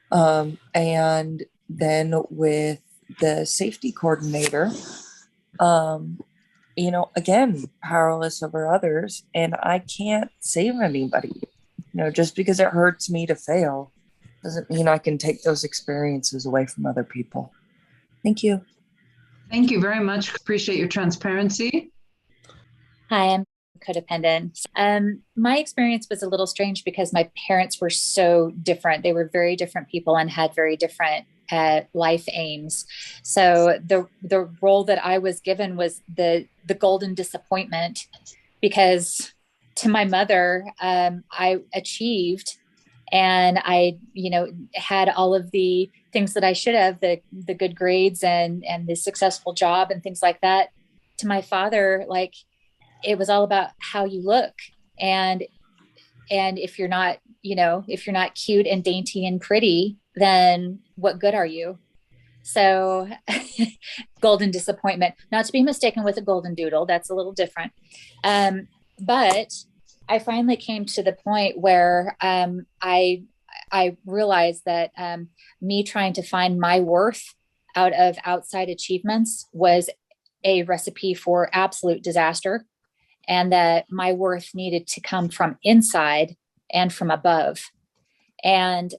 And then with the safety coordinator, again, powerless over others, and I can't save anybody. Just because it hurts me to fail doesn't mean I can take those experiences away from other people. Thank you. Thank you very much. Appreciate your transparency. Hi, I'm codependent. My experience was a little strange because my parents were so different. They were very different people and had very different life aims. So the role that I was given was the golden disappointment, because to my mother, I achieved and I, had all of the things that I should have, the good grades and the successful job and things like that. To my father, like, it was all about how you look. And if you're not, if you're not cute and dainty and pretty, then what good are you? So golden disappointment, not to be mistaken with a golden doodle. That's a little different. But I finally came to the point where I realized that me trying to find my worth out of outside achievements was a recipe for absolute disaster, and that my worth needed to come from inside and from above. And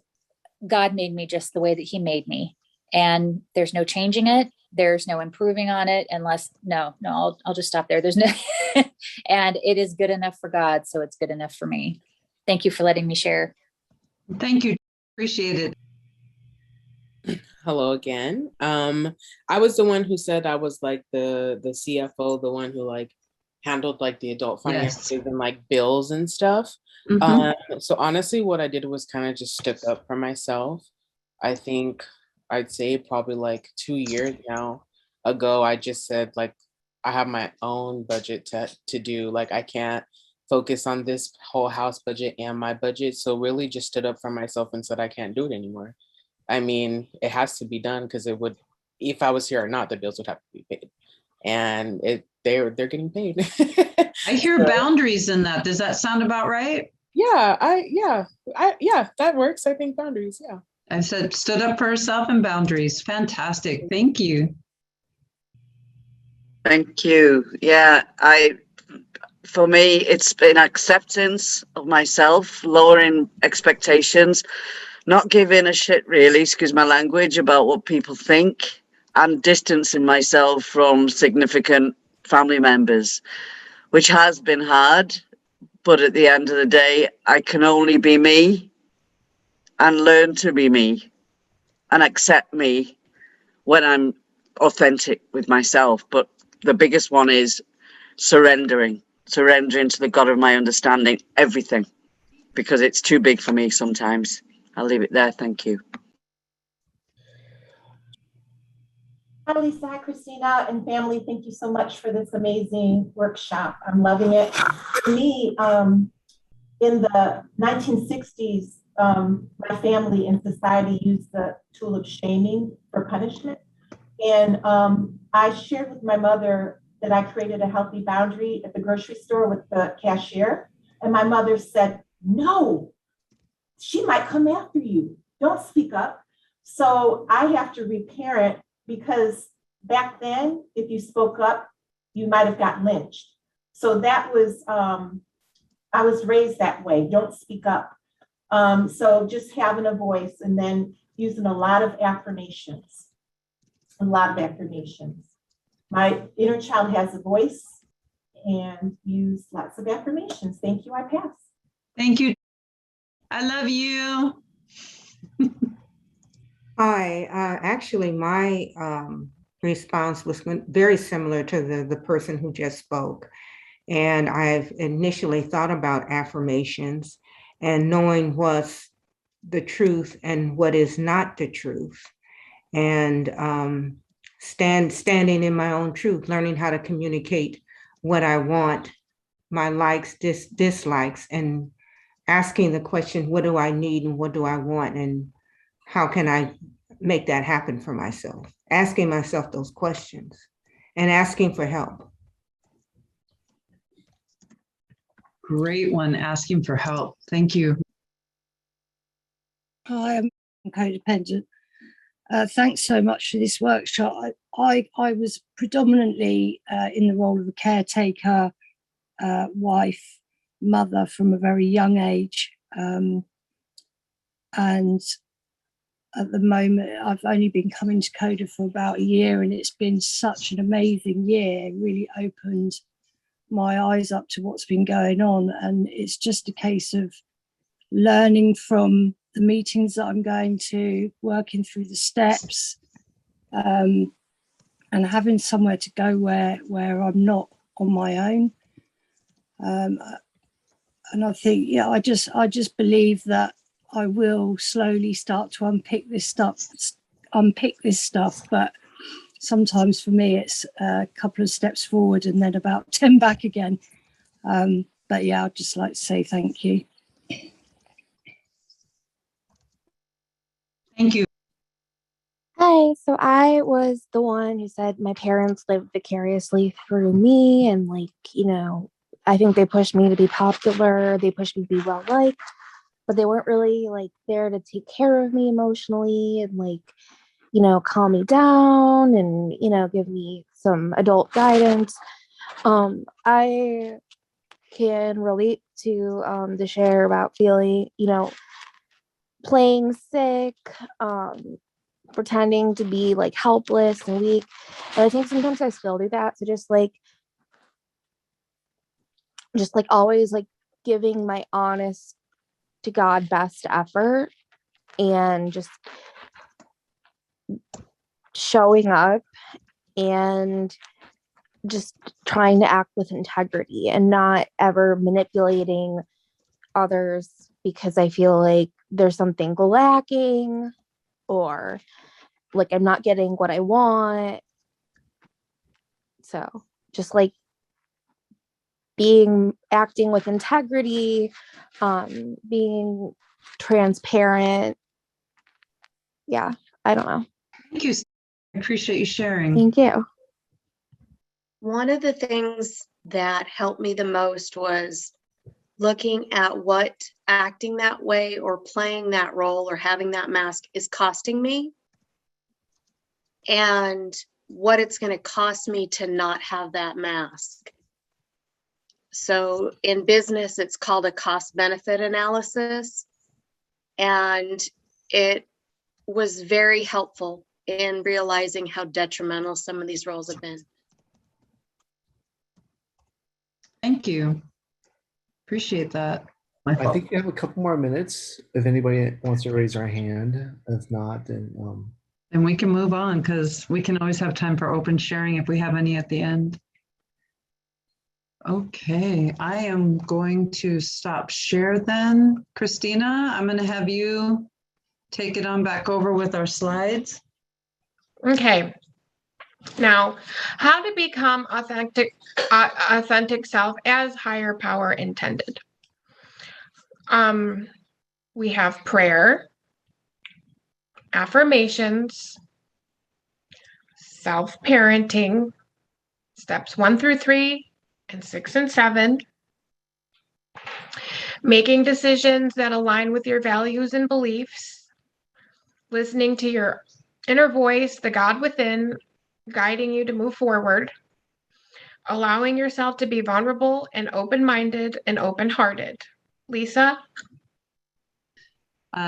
God made me just the way that he made me. And there's no changing it. There's no improving on it unless, I'll just stop there. There's no, and it is good enough for God. So it's good enough for me. Thank you for letting me share. Thank you. Appreciate it. Hello again. I was the one who said I was like the CFO, the one who like handled like the adult finances and like bills and stuff. So honestly, what I did was kind of just stood up for myself. I think I'd say probably like 2 years now ago, I just said like, I have my own budget to do. Like, I can't focus on this whole house budget and my budget. So really just stood up for myself and said, I can't do it anymore. I mean, it has to be done because it would, if I was here or not, the bills would have to be paid. And they're getting paid. I hear boundaries in that. Does that sound about right? Yeah, that works. I think boundaries. Yeah. I said stood up for herself and boundaries. Fantastic. Thank you. Thank you. Yeah, for me, it's been acceptance of myself, lowering expectations, not giving a shit really, excuse my language, about what people think, and distancing myself from significant family members, which has been hard. But at the end of the day, I can only be me and learn to be me and accept me when I'm authentic with myself. But the biggest one is surrendering to the God of my understanding, everything, because it's too big for me sometimes. I'll leave it there. Thank you. Hi, Lisa. Hi, Christina and family. Thank you so much for this amazing workshop. I'm loving it. For me, in the 1960s, my family and society used the tool of shaming for punishment. And I shared with my mother that I created a healthy boundary at the grocery store with the cashier. And my mother said, no, she might come after you. Don't speak up. So I have to reparent, because back then, if you spoke up, you might have got lynched. So that was, I was raised that way. Don't speak up. So just having a voice and then using a lot of affirmations. My inner child has a voice, and use lots of affirmations. Thank you. I pass. Thank you. I love you. Hi. Actually, my response was very similar to the person who just spoke. And I've initially thought about affirmations and knowing what's the truth and what is not the truth. And standing in my own truth, learning how to communicate what I want, my likes, dislikes, and asking the question, what do I need and what do I want? And how can I make that happen for myself? Asking myself those questions and asking for help. Great one, asking for help. Thank you. Hi, I'm codependent. Thanks so much for this workshop. I was predominantly in the role of a caretaker, wife, mother from a very young age. And at the moment, I've only been coming to CoDA for about a year, and it's been such an amazing year. It really opened my eyes up to what's been going on. And it's just a case of learning from the meetings that I'm going to, working through the steps, and having somewhere to go where I'm not on my own. And I think, yeah, I just believe that I will slowly start to unpick this stuff. But sometimes for me, it's a couple of steps forward and then about 10 back again. But yeah, I'd just like to say thank you. Thank you. Hi, so I was the one who said my parents lived vicariously through me, and I think they pushed me to be popular, they pushed me to be well liked, but they weren't really there to take care of me emotionally and calm me down and give me some adult guidance. I can relate to the share about feeling, playing sick, pretending to be helpless and weak. And I think sometimes I still do that. So just always giving my honest to God best effort and just showing up and just trying to act with integrity and not ever manipulating others because I feel like there's something lacking or I'm not getting what I want. So just acting with integrity, being transparent. Yeah, I don't know. Thank you. I appreciate you sharing. Thank you. One of the things that helped me the most was looking at what acting that way or playing that role or having that mask is costing me and what it's going to cost me to not have that mask. So in business, it's called a cost benefit analysis. And it was very helpful in realizing how detrimental some of these roles have been. Thank you. Appreciate that. I think you have a couple more minutes if anybody wants to raise their hand. If not, then and we can move on because we can always have time for open sharing if we have any at the end. Okay, I am going to stop share then. Christina, I'm going to have you take it on back over with our slides. Okay. Now, how to become authentic self as higher power intended. We have prayer, affirmations, self-parenting, steps 1 through 3, and 6 and 7, making decisions that align with your values and beliefs, listening to your inner voice, the God within, guiding you to move forward, allowing yourself to be vulnerable and open-minded and open-hearted. Lisa?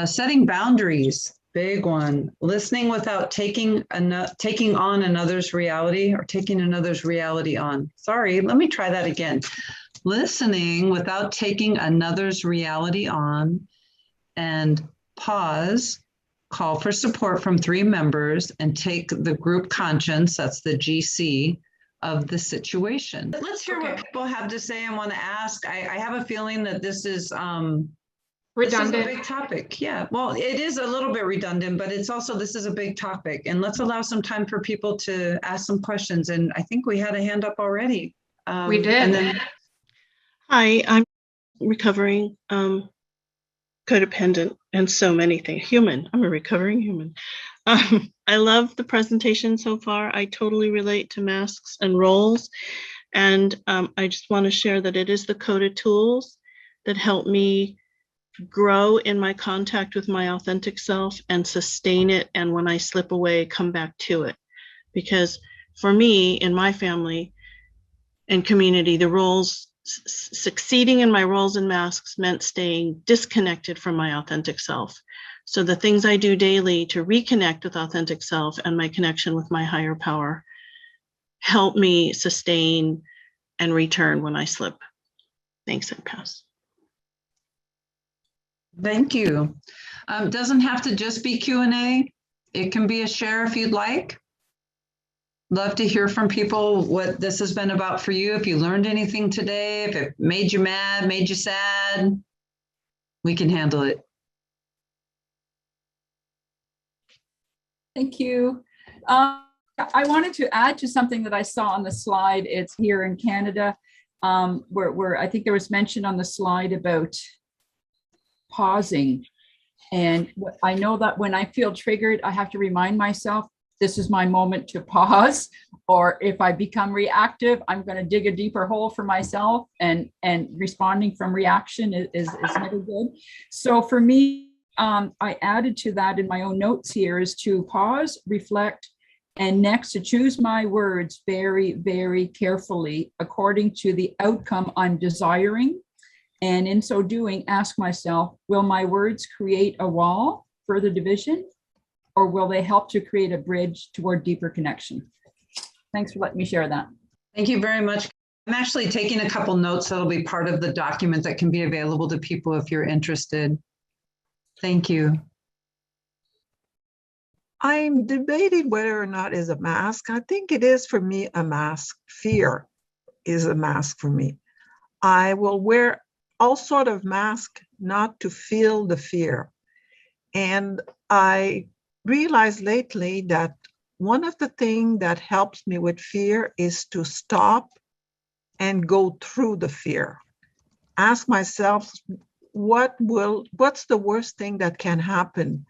Setting boundaries, big one. Listening without taking on another's reality or taking another's reality on. Sorry, let me try that again. Listening without taking another's reality on, and pause, call for support from 3 members, and take the group conscience, that's the GC, of the situation. Let's hear what people have to say and want to ask. I have a feeling that this is redundant. This is a big topic. Yeah, well, it is a little bit redundant, but it's also, this is a big topic. And let's allow some time for people to ask some questions. And I think we had a hand up already. We did. And then, hi, I'm recovering codependent and so many things. Human. I'm a recovering human. I love the presentation so far. I totally relate to masks and roles. And I just want to share that it is the CoDA tools that help me grow in my contact with my authentic self and sustain it. And when I slip away, come back to it. because for me, in my family and community, the roles, succeeding in my roles and masks meant staying disconnected from my authentic self. So the things I do daily to reconnect with authentic self and my connection with my higher power help me sustain and return when I slip. Thanks, I pass. Thank you. Doesn't have to just be Q&A. It can be a share if you'd like. Love to hear from people what this has been about for you. If you learned anything today, if it made you mad, made you sad, we can handle it. Thank you. I wanted to add to something that I saw on the slide. It's here in Canada, where I think there was mention on the slide about pausing. And I know that when I feel triggered, I have to remind myself, this is my moment to pause. Or if I become reactive, I'm going to dig a deeper hole for myself, and responding from reaction is never good. So for me, I added to that in my own notes here is to pause, reflect, and next to choose my words very, very carefully according to the outcome I'm desiring. And in so doing, ask myself, will my words create a wall, further division, or will they help to create a bridge toward deeper connection? Thanks for letting me share that. Thank you very much. I'm actually taking a couple notes that'll be part of the document that can be available to people if you're interested. Thank you. I'm debating whether or not it's a mask. I think it is for me a mask. Fear is a mask for me. I will wear all sort of mask not to feel the fear. And I realized lately that one of the things that helps me with fear is to stop and go through the fear. Ask myself, what's the worst thing that can happen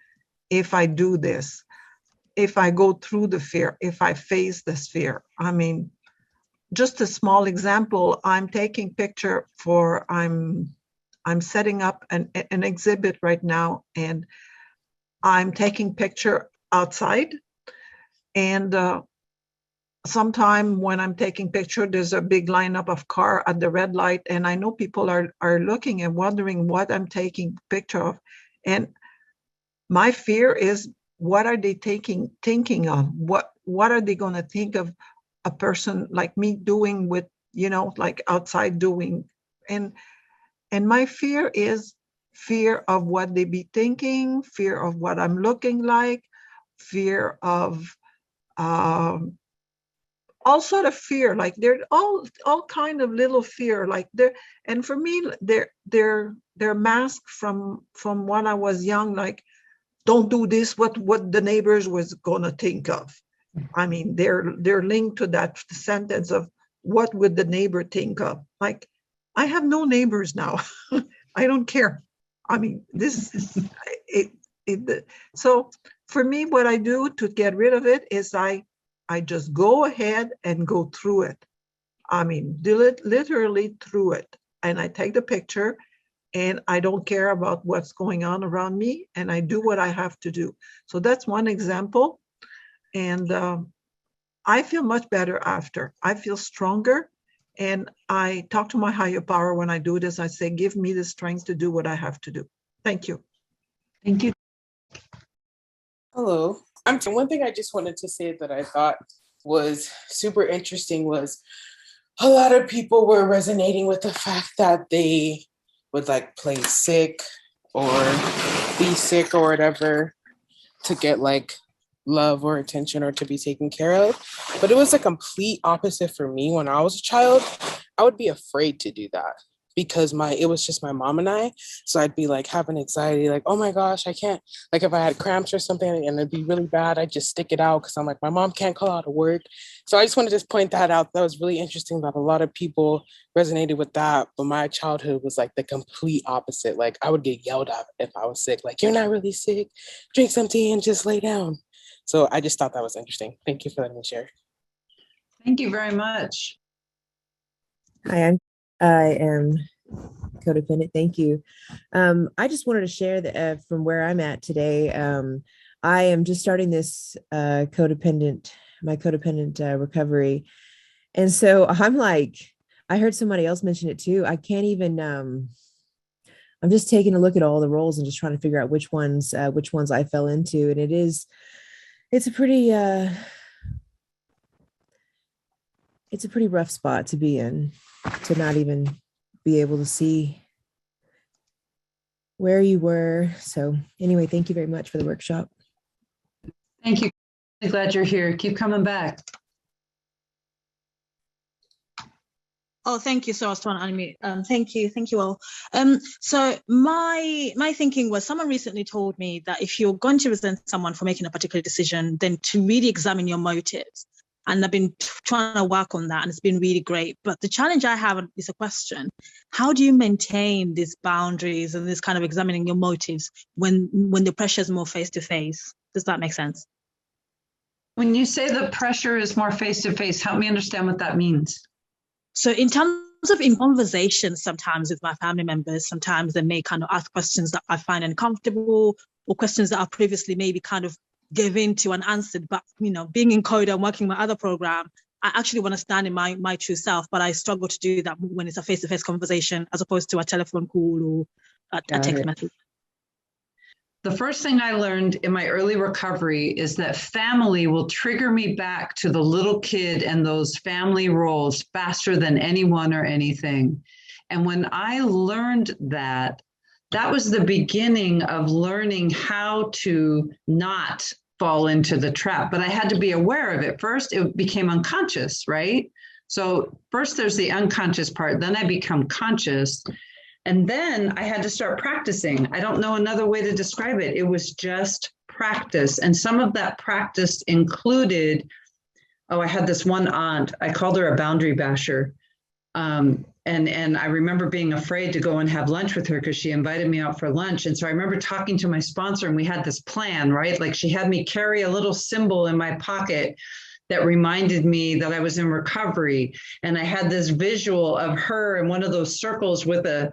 if I do this? If I go through the fear, if I face this fear? I mean, just a small example, I'm taking picture for, I'm setting up an exhibit right now, and I'm taking picture outside. And sometime when I'm taking picture, there's a big lineup of car at the red light, and I know people are looking and wondering what I'm taking picture of. And my fear is, what are they thinking of? What are they going to think of a person like me doing with, like outside doing? And my fear is fear of what they be thinking, fear of what I'm looking like, fear of all sort of fear. Like they're all kind of little fear. Like and for me, they're masked from when I was young. Like, don't do this, what the neighbors was gonna think of. I mean, they're linked to that sentence of what would the neighbor think of. Like, I have no neighbors now. I don't care. I mean, this is it. So for me, what I do to get rid of it is I just go ahead and go through it. I mean, do it literally through it. And I take the picture, and I don't care about what's going on around me, and I do what I have to do. So that's one example. And I feel much better after. I feel stronger, and I talk to my higher power when I do this. I say, give me the strength to do what I have to do. Thank you. Thank you. Hello. One thing I just wanted to say that I thought was super interesting was a lot of people were resonating with the fact that they would like play sick or be sick or whatever to get like love or attention or to be taken care of. But it was a complete opposite for me. When I was a child, I would be afraid to do that because it was just my mom and I. So I'd be like having anxiety, like, oh my gosh, I can't, like if I had cramps or something and it'd be really bad, I'd just stick it out because I'm like, my mom can't call out of work. So I just wanted to point that out. That was really interesting that a lot of people resonated with that. But my childhood was like the complete opposite. Like I would get yelled at if I was sick, like, you're not really sick, drink some tea and just lay down. So I just thought that was interesting. Thank you for letting me share. Thank you very much. Hi, I am codependent. Thank you. I just wanted to share that from where I'm at today. I am just starting this codependent my codependent recovery. And so I'm like, I heard somebody else mention it too. I can't even, I'm just taking a look at all the roles and just trying to figure out which ones I fell into. And it's a pretty rough spot to be in, to not even be able to see where you were. So anyway, thank you very much for the workshop. Thank you. I'm glad you're here. Keep coming back. Oh, thank you. So I was trying to unmute. Thank you all. So my thinking was, someone recently told me that if you're going to resent someone for making a particular decision, then to really examine your motives. And I've been trying to work on that, and it's been really great. But the challenge I have is a question: how do you maintain these boundaries and this kind of examining your motives when the pressure is more face to face? Does that make sense? When you say the pressure is more face to face, help me understand what that means. So in terms of in conversations, sometimes with my family members, sometimes they may kind of ask questions that I find uncomfortable, or questions that I previously maybe kind of gave in to and answered. But, you know, being in CoDA and working my other program, I actually want to stand in my true self, but I struggle to do that when it's a face-to-face conversation as opposed to a telephone call or a text message. The first thing I learned in my early recovery is that family will trigger me back to the little kid and those family roles faster than anyone or anything. And when I learned that, that was the beginning of learning how to not fall into the trap. But I had to be aware of it. First, it became unconscious, right? So first there's the unconscious part, then I become conscious. And then I had to start practicing. I don't know another way to describe it. It was just practice. And some of that practice included, I had this one aunt, I called her a boundary basher. And I remember being afraid to go and have lunch with her because she invited me out for lunch. And so I remember talking to my sponsor, and we had this plan, right? Like she had me carry a little symbol in my pocket that reminded me that I was in recovery. And I had this visual of her in one of those circles with a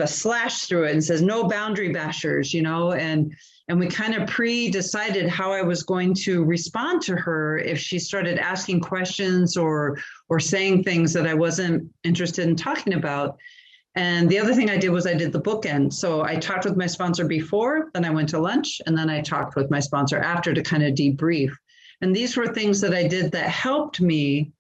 slash through it and says, no boundary bashers, you know, and we kind of pre-decided how I was going to respond to her if she started asking questions or saying things that I wasn't interested in talking about. And the other thing I did was I did the bookend. So I talked with my sponsor before, then I went to lunch, and then I talked with my sponsor after to kind of debrief. And these were things that I did that helped me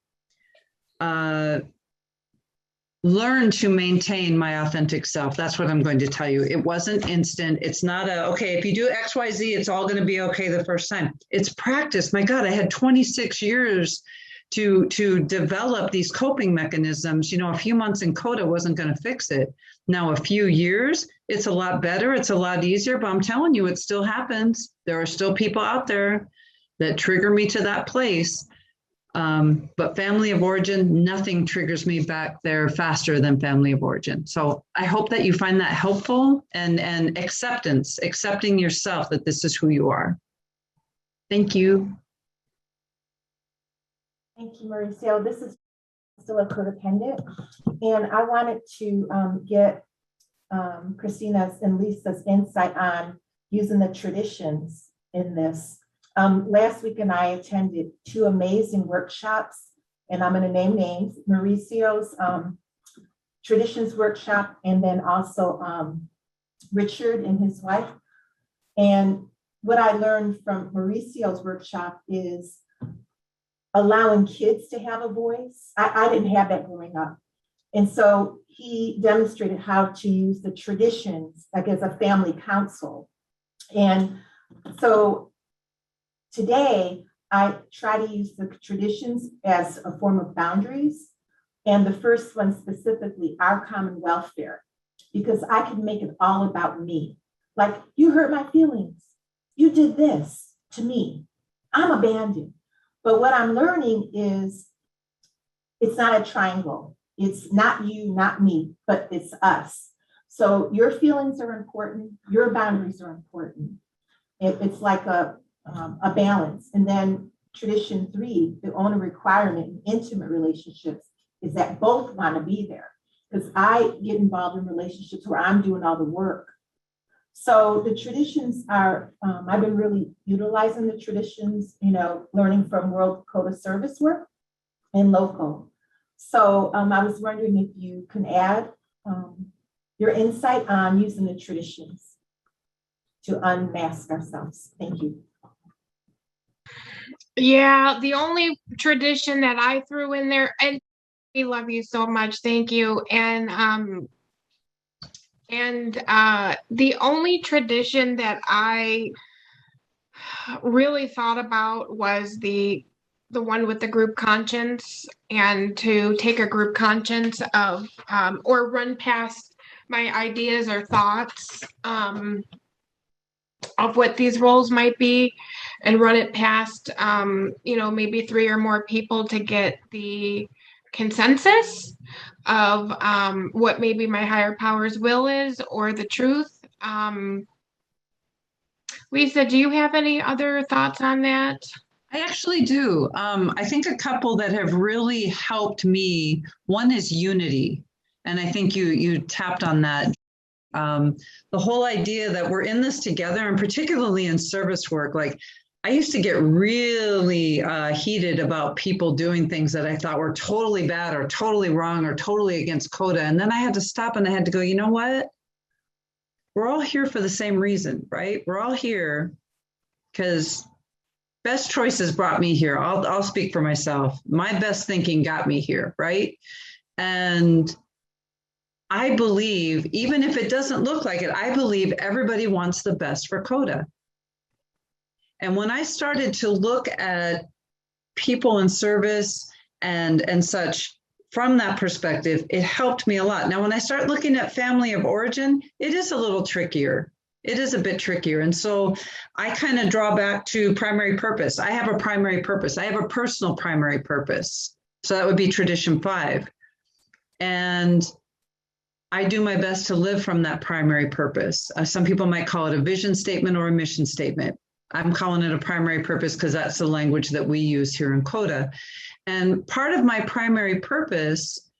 learn to maintain my authentic self. That's what I'm going to tell you. It wasn't instant. It's not okay, if you do X, Y, Z, it's all going to be okay the first time. It's practice. My God, I had 26 years to develop these coping mechanisms. You know, a few months in CoDA wasn't going to fix it. Now, a few years, it's a lot better. It's a lot easier, but I'm telling you, it still happens. There are still people out there that trigger me to that place. But family of origin, nothing triggers me back there faster than family of origin. So I hope that you find that helpful, and accepting yourself that this is who you are. Thank you. Thank you, Mauricio. This is still a codependent, and I wanted to get Christina's and Lisa's insight on using the traditions in this. Last weekend, I attended 2 amazing workshops, and I'm going to name names: Mauricio's traditions workshop, and then also Richard and his wife. And what I learned from Mauricio's workshop is allowing kids to have a voice. I didn't have that growing up. And so he demonstrated how to use the traditions, like as a family council. And so today, I try to use the traditions as a form of boundaries. And the first one specifically, our common welfare, because I can make it all about me. Like, you hurt my feelings. You did this to me. I'm abandoned. But what I'm learning is it's not a triangle. It's not you, not me, but it's us. So your feelings are important. Your boundaries are important. It's like a balance. And then tradition 3, the only requirement in intimate relationships is that both want to be there. Because I get involved in relationships where I'm doing all the work. So the traditions are, I've been really utilizing the traditions, learning from World CoDA service work and local. So I was wondering if you can add your insight on using the traditions to unmask ourselves. Thank you. Yeah, the only tradition that I threw in there, and we love you so much, thank you. And the only tradition that I really thought about was the one with the group conscience, and to take a group conscience of or run past my ideas or thoughts of what these roles might be, and run it past maybe 3 or more people to get the consensus of what maybe my higher power's will is, or the truth. Lisa, do you have any other thoughts on that? I actually do. I think a couple that have really helped me, one is unity. And I think you tapped on that. The whole idea that we're in this together, and particularly in service work, like I used to get really heated about people doing things that I thought were totally bad or totally wrong or totally against CoDA. And then I had to stop and I had to go, you know what? We're all here for the same reason, right? We're all here because best choices brought me here. I'll speak for myself. My best thinking got me here, right? And I believe, even if it doesn't look like it, I believe everybody wants the best for CoDA. And when I started to look at people in service and such from that perspective, it helped me a lot. Now, when I start looking at family of origin, it is a little trickier. It is a bit trickier. And so I kind of draw back to primary purpose. I have a primary purpose. I have a personal primary purpose. So that would be tradition 5. And I do my best to live from that primary purpose. Some people might call it a vision statement or a mission statement. I'm calling it a primary purpose because that's the language that we use here in CoDA. And part of my primary purpose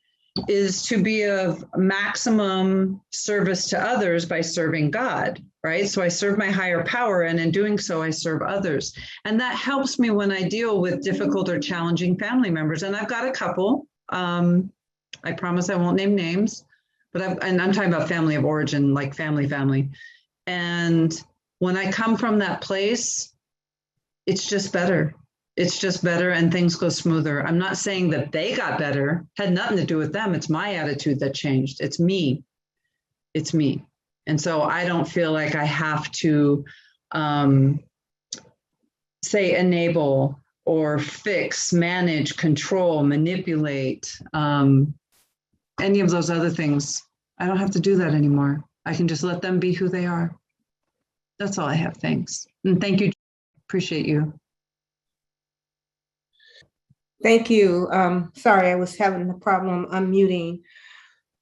is to be of maximum service to others by serving God, right? So I serve my higher power, and in doing so, I serve others. And that helps me when I deal with difficult or challenging family members. And I've got a couple. I promise I won't name names, but I'm talking about family of origin, like family. And when I come from that place, it's just better. It's just better and things go smoother. I'm not saying that they got better, had nothing to do with them. It's my attitude that changed. It's me. It's me. And so I don't feel like I have to say enable or fix, manage, control, manipulate, any of those other things. I don't have to do that anymore. I can just let them be who they are. That's all I have. Thanks. And thank you. Appreciate you. Thank you. Sorry, I was having a problem unmuting.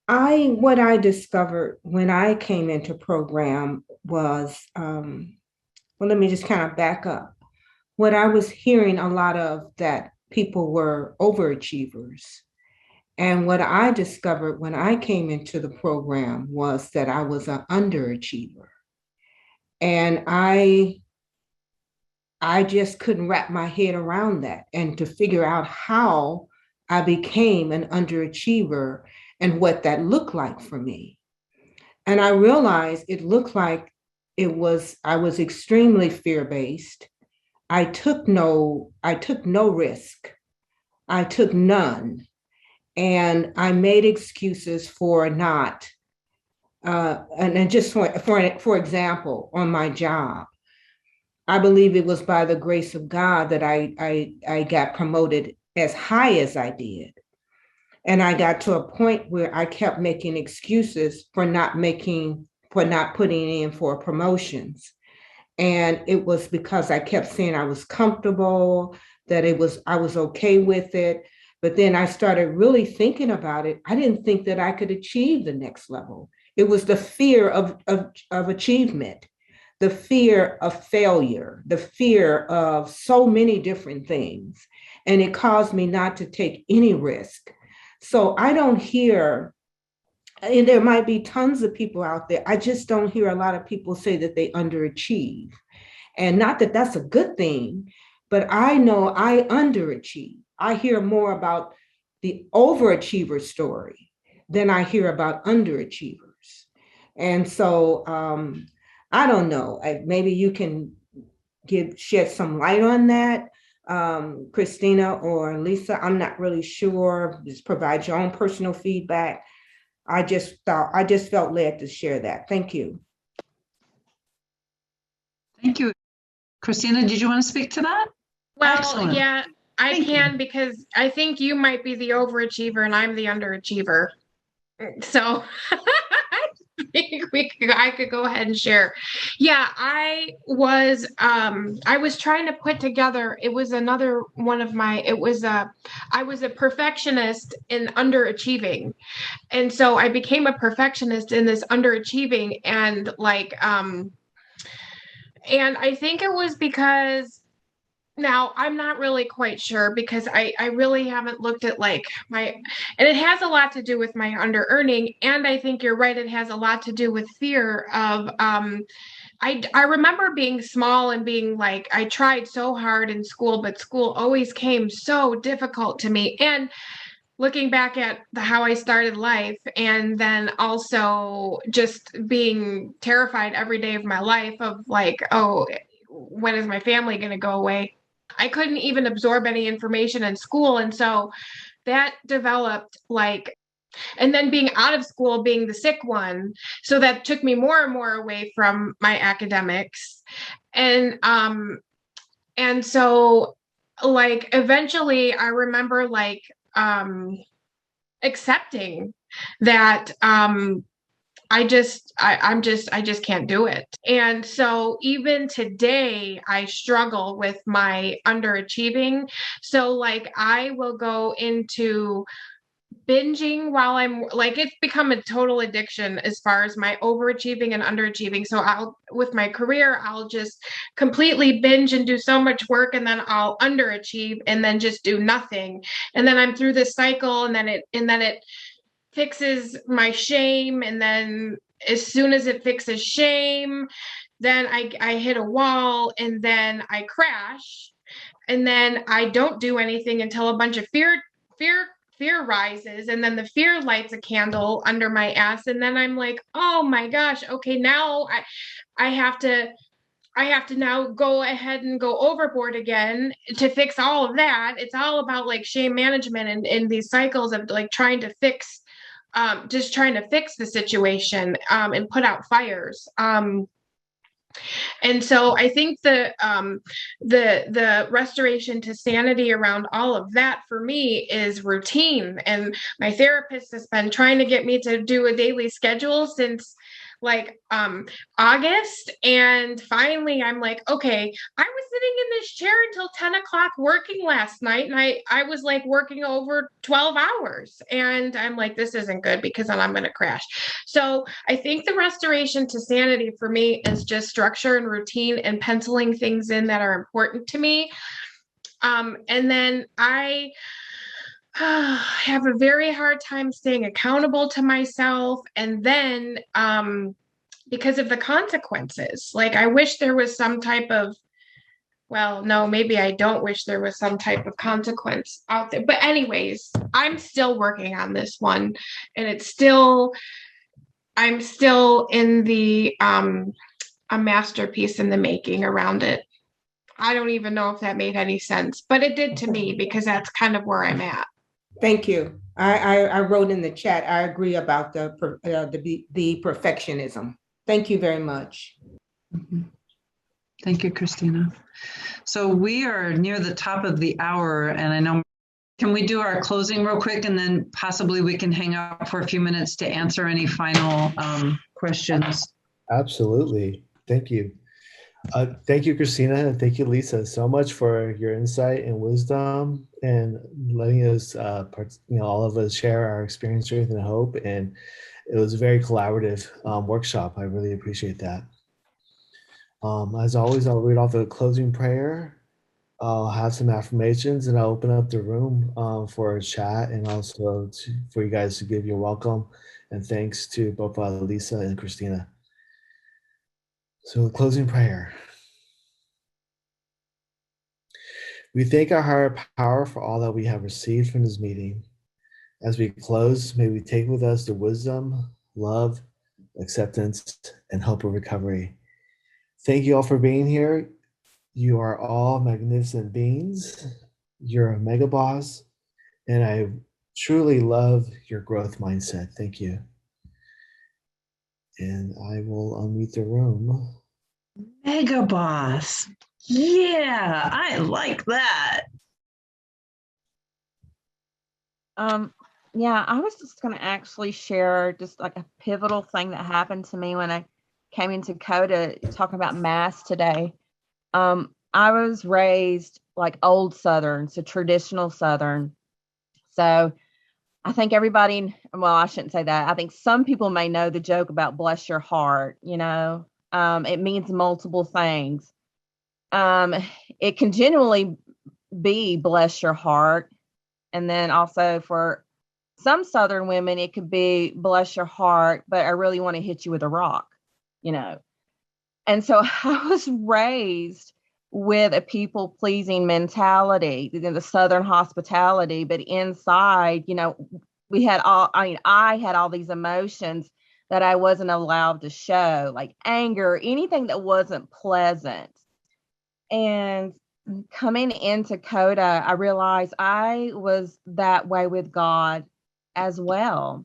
What I discovered when I came into program was, well, let me just kind of back up. What I was hearing a lot of that people were overachievers. And what I discovered when I came into the program was that I was an underachiever. And I just couldn't wrap my head around that, and to figure out how I became an underachiever and what that looked like for me. And I realized it looked like I was extremely fear-based. I took no risk. I took none. And I made excuses for not, and just for example, on my job, I believe it was by the grace of God that I got promoted as high as I did. And I got to a point where I kept making excuses for not putting in for promotions. And it was because I kept saying I was comfortable, that I was okay with it. But then I started really thinking about it. I didn't think that I could achieve the next level. It was the fear of achievement, the fear of failure, the fear of so many different things. And it caused me not to take any risk. So I don't hear and there might be tons of people out there. I just don't hear a lot of people say that they underachieve. And not that that's a good thing, but I know I underachieve. I hear more about the overachiever story than I hear about underachievers. And so I don't know. Maybe you can shed some light on that, Christina or Lisa. I'm not really sure. Just provide your own personal feedback. I just felt led to share that. Thank you. Thank you. Christina, did you want to speak to that? Well, Excellent. yeah, I Thank can you. because I think you might be the overachiever and I'm the underachiever. So I could go ahead and share. Yeah, I was trying to put together, it was another one of my, I was a perfectionist in underachieving. And so I became a perfectionist in this underachieving and I think it was because now I'm not really quite sure because I really haven't looked at like and it has a lot to do with my under earning. And I think you're right, it has a lot to do with fear of I remember being small and being like, I tried so hard in school, but school always came so difficult to me. And looking back at how I started life and then also just being terrified every day of my life of like, oh, when is my family going to go away? I couldn't even absorb any information in school. And so that developed and then being out of school, being the sick one. So that took me more and more away from my academics. And so eventually I remember accepting that I just can't do it. And so even today I struggle with my underachieving. So I will go into binging while I'm it's become a total addiction as far as my overachieving and underachieving. So with my career, I'll just completely binge and do so much work and then I'll underachieve and then just do nothing. And then I'm through this cycle and then it fixes my shame. And then as soon as it fixes shame, then I hit a wall and then I crash. And then I don't do anything until a bunch of fear rises, and then the fear lights a candle under my ass, and then I'm like, oh my gosh, okay, now I have to now go ahead and go overboard again to fix all of that. It's all about shame management and these cycles of trying to fix just trying to fix the situation and put out fires. And so I think the restoration to sanity around all of that for me is routine. And my therapist has been trying to get me to do a daily schedule since August. And finally I'm like, okay, I was sitting in this chair until 10 o'clock working last night. And I was working over 12 hours. And I'm like, this isn't good because then I'm going to crash. So I think the restoration to sanity for me is just structure and routine and penciling things in that are important to me. And then I have a very hard time staying accountable to myself. And then because of the consequences, I wish there was some type of, well, no, maybe I don't wish there was some type of consequence out there. But anyways, I'm still working on this one and I'm still in a masterpiece in the making around it. I don't even know if that made any sense, but it did to me because that's kind of where I'm at. Thank you. I wrote in the chat, I agree about the perfectionism. Thank you very much. Mm-hmm. Thank you, Christina. So we are near the top of the hour, and I know, can we do our closing real quick, and then possibly we can hang out for a few minutes to answer any final questions? Absolutely. Thank you. Thank you, Christina, and thank you, Lisa, so much for your insight and wisdom and letting us, all of us share our experience, strength, and hope. And it was a very collaborative workshop. I really appreciate that. As always, I'll read off the closing prayer. I'll have some affirmations, and I'll open up the room for a chat and also for you guys to give your welcome And thanks to both Lisa and Christina. So closing prayer. We thank our higher power for all that we have received from this meeting. As we close, may we take with us the wisdom, love, acceptance, and hope of recovery. Thank you all for being here. You are all magnificent beings. You're a mega boss, and I truly love your growth mindset. Thank you. And I will unmute the room. Mega boss. Yeah, I like that. Yeah, I was just going to actually share just like a pivotal thing that happened to me when I came into CoDA talking about mass today. I was raised like old Southern, so traditional Southern. So I think everybody, well, I shouldn't say that. I think some people may know the joke about bless your heart, you know. It means multiple things. It can genuinely be bless your heart. And then also for some Southern women, it could be bless your heart, but I really want to hit you with a rock, you know. And so I was raised with a people pleasing mentality, the Southern hospitality, but inside, you know, I had all these emotions that I wasn't allowed to show, like anger, anything that wasn't pleasant. And coming into CoDA, I realized I was that way with God as well.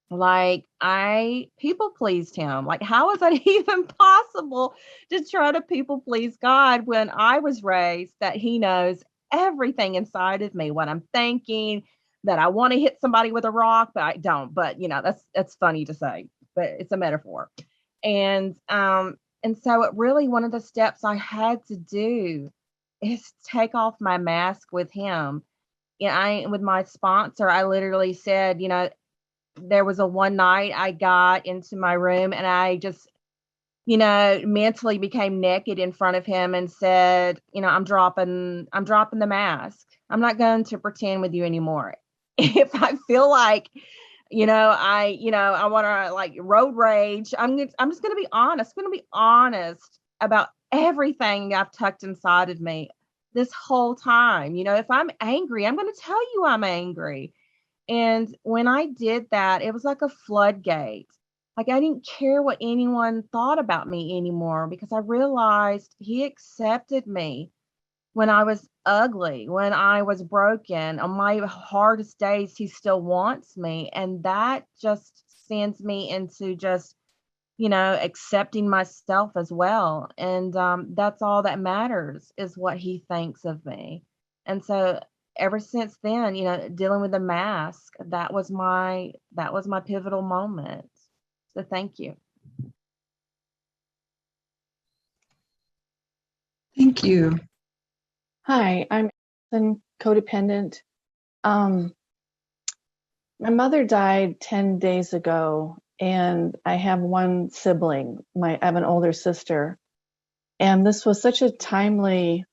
Like I people pleased him. Like, how is that even possible to try to people please God when I was raised that he knows everything inside of me, what I'm thinking, that I want to hit somebody with a rock, but I don't. But you know, that's funny to say, but it's a metaphor. And so it really one of the steps I had to do is take off my mask with him. Yeah, with my sponsor, I literally said, you know, there was a one night I got into my room and I just, you know, mentally became naked in front of him and said, you know, I'm dropping the mask. I'm not going to pretend with you anymore. If I feel like, I want to like road rage, I'm just going to be honest. I'm going to be honest about everything I've tucked inside of me this whole time. You know, if I'm angry, I'm going to tell you I'm angry. And when I did that, it was like a floodgate. Like I didn't care what anyone thought about me anymore because I realized he accepted me when I was ugly, when I was broken. On my hardest days, he still wants me. And that just sends me into just, you know, accepting myself as well. And that's all that matters is what he thinks of me. And so ever since then, you know, dealing with the mask, that was my pivotal moment. So thank you. Thank you. Hi, I'm codependent. My mother died 10 days ago, and I have one sibling. I have an older sister. And this was such a timely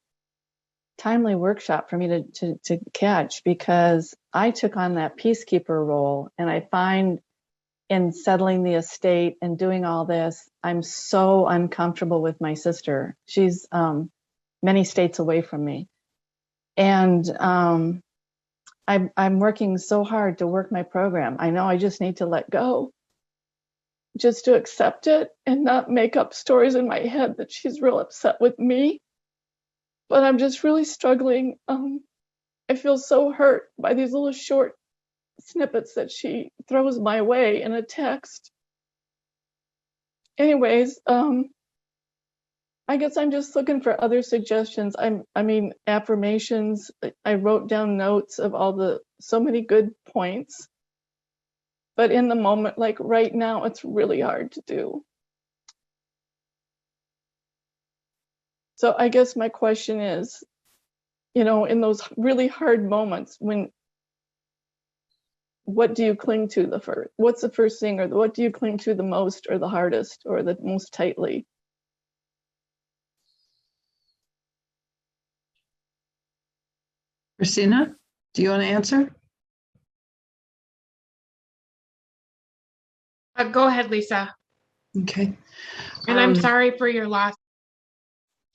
workshop for me to catch because I took on that peacekeeper role. And I find in settling the estate and doing all this, I'm so uncomfortable with my sister. She's many states away from me. And I'm working so hard to work my program. I know I just need to let go, just to accept it and not make up stories in my head that she's real upset with me. But I'm just really struggling. I feel so hurt by these little short snippets that she throws my way in a text. Anyways, I guess I'm just looking for other suggestions. I mean, affirmations. I wrote down notes of so many good points. But in the moment, like right now, it's really hard to do. So I guess my question is, you know, in those really hard moments, what do you cling to the first? What's the first thing, or what do you cling to the most, or the hardest, or the most tightly? Christina, do you want to answer? Go ahead, Lisa. Okay. And I'm sorry for your loss.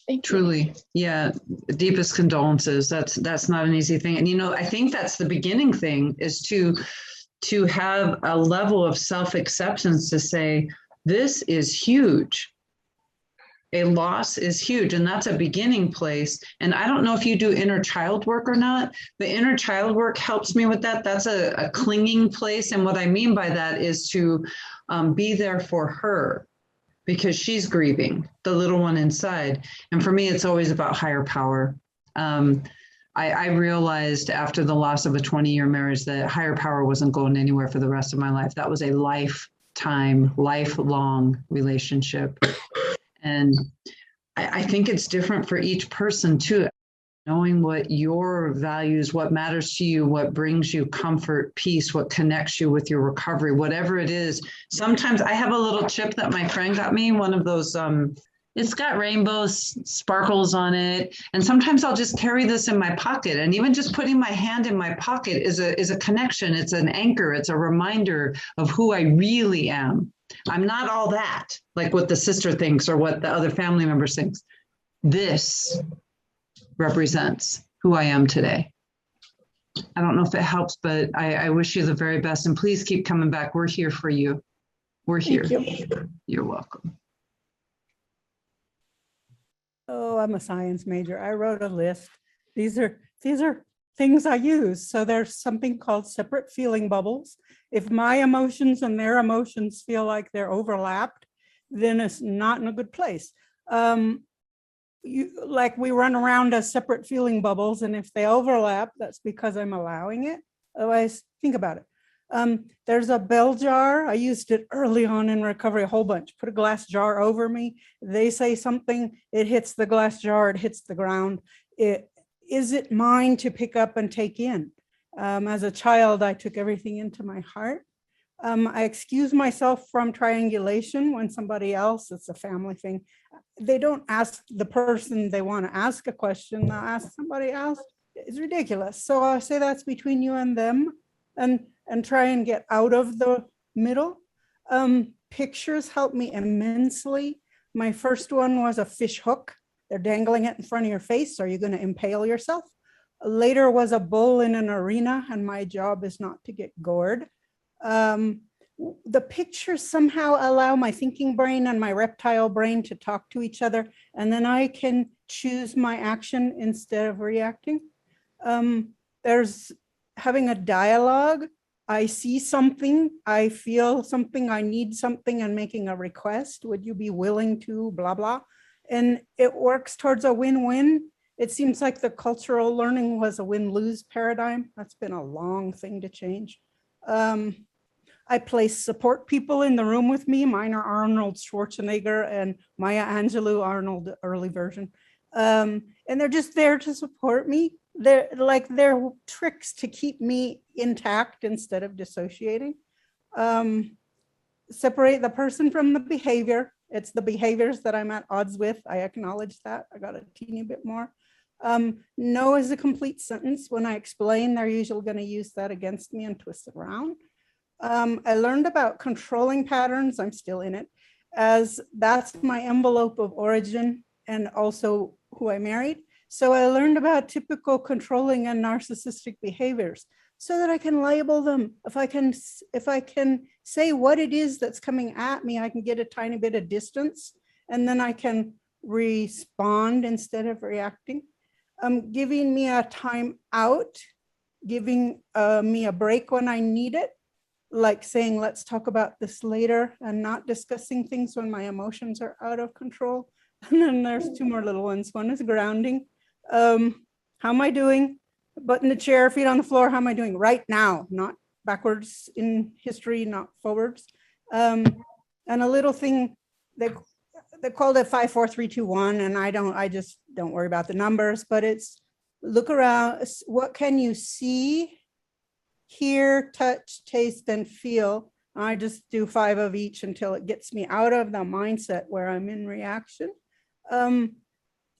Thank you. Truly, yeah, deepest condolences. That's not an easy thing. And I think that's the beginning thing, is to have a level of self-acceptance to say, this is huge. A loss is huge, and that's a beginning place. And I don't know if you do inner child work or not, but inner child work helps me with that. That's a clinging place. And what I mean by that is to be there for her, because she's grieving, the little one inside. And for me, it's always about higher power. I realized after the loss of a 20-year marriage that higher power wasn't going anywhere for the rest of my life. That was a lifelong relationship. And I think it's different for each person too. Knowing what your values, what matters to you, what brings you comfort, peace, what connects you with your recovery, whatever it is. Sometimes I have a little chip that my friend got me, one of those, it's got rainbow sparkles on it. And sometimes I'll just carry this in my pocket. And even just putting my hand in my pocket is a connection. It's an anchor. It's a reminder of who I really am. I'm not all that, like what the sister thinks or what the other family members think. This represents who I am today. I don't know if it helps, but I wish you the very best, and please keep coming back. We're here for you. We're here. You're welcome. Oh, I'm a science major. I wrote a list. These are things I use. So there's something called separate feeling bubbles. If my emotions and their emotions feel like they're overlapped, then it's not in a good place. We run around as separate feeling bubbles, and if they overlap, that's because I'm allowing it. Otherwise, think about it. There's a bell jar. I used it early on in recovery, a whole bunch. Put a glass jar over me. They say something, it hits the glass jar, it hits the ground. Is it mine to pick up and take in? As a child, I took everything into my heart. I excuse myself from triangulation when somebody else, it's a family thing, they don't ask the person they want to ask a question, they'll ask somebody else. It's ridiculous. So I say that's between you and them, and try and get out of the middle. Pictures help me immensely. My first one was a fish hook. They're dangling it in front of your face. Are you going to impale yourself? Later was a bull in an arena, and my job is not to get gored. The pictures somehow allow my thinking brain and my reptile brain to talk to each other, and then I can choose my action instead of reacting. There's having a dialogue. I see something, I feel something, I need something, and making a request. Would you be willing to blah, blah? And it works towards a win-win. It seems like the cultural learning was a win-lose paradigm. That's been a long thing to change. I place support people in the room with me. Mine are Arnold Schwarzenegger and Maya Angelou, Arnold early version. And they're just there to support me. They're tricks to keep me intact instead of dissociating. Separate the person from the behavior. It's the behaviors that I'm at odds with. I acknowledge that. I got a teeny bit more. No is a complete sentence. When I explain, they're usually going to use that against me and twist it around. I learned about controlling patterns. I'm still in it, as that's my envelope of origin and also who I married. So I learned about typical controlling and narcissistic behaviors so that I can label them. If I can say what it is that's coming at me, I can get a tiny bit of distance, and then I can respond instead of reacting. Giving me a time out, giving me a break when I need it, like saying, let's talk about this later, and not discussing things when my emotions are out of control. And then there's two more little ones. One is grounding. How am I doing? Butt in the chair, feet on the floor. How am I doing right now? Not backwards in history, not forwards. And a little thing, they called it 5, 4, 3, 2, 1. And I just don't worry about the numbers, but it's look around. What can you see, hear, touch, taste, and feel? I just do 5 of each until it gets me out of the mindset where I'm in reaction.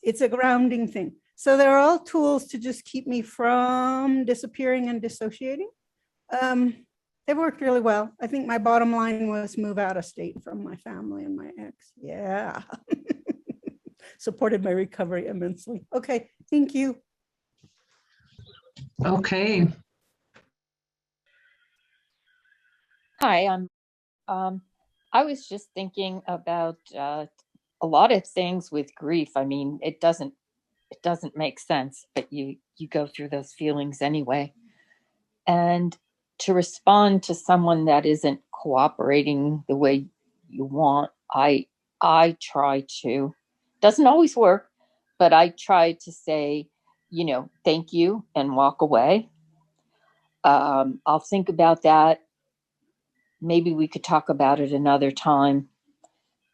It's a grounding thing. So they're all tools to just keep me from disappearing and dissociating. They've worked really well. I think my bottom line was move out of state from my family and my ex. Yeah. Supported my recovery immensely. Okay, thank you. Okay. Hi, I was just thinking about a lot of things with grief. I mean, it doesn't make sense, but you go through those feelings anyway. And to respond to someone that isn't cooperating the way you want, I try to, doesn't always work, but I try to say, thank you and walk away. I'll think about that. Maybe we could talk about it another time.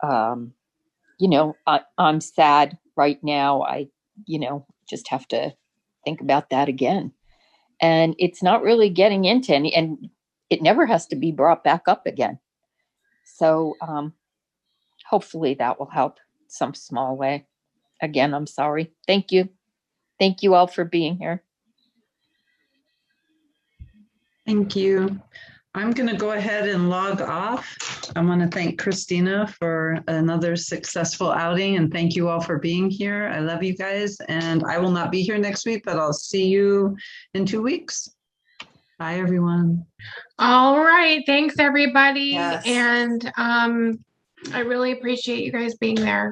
I'm sad right now. I just have to think about that again. And it's not really getting into any, and it never has to be brought back up again. So hopefully that will help some small way. Again, I'm sorry. Thank you. Thank you all for being here. Thank you. I'm going to go ahead and log off. I want to thank Christina for another successful outing, and thank you all for being here. I love you guys, and I will not be here next week, but I'll see you in 2 weeks. Bye, everyone. All right. Thanks, everybody. Yes. And I really appreciate you guys being there.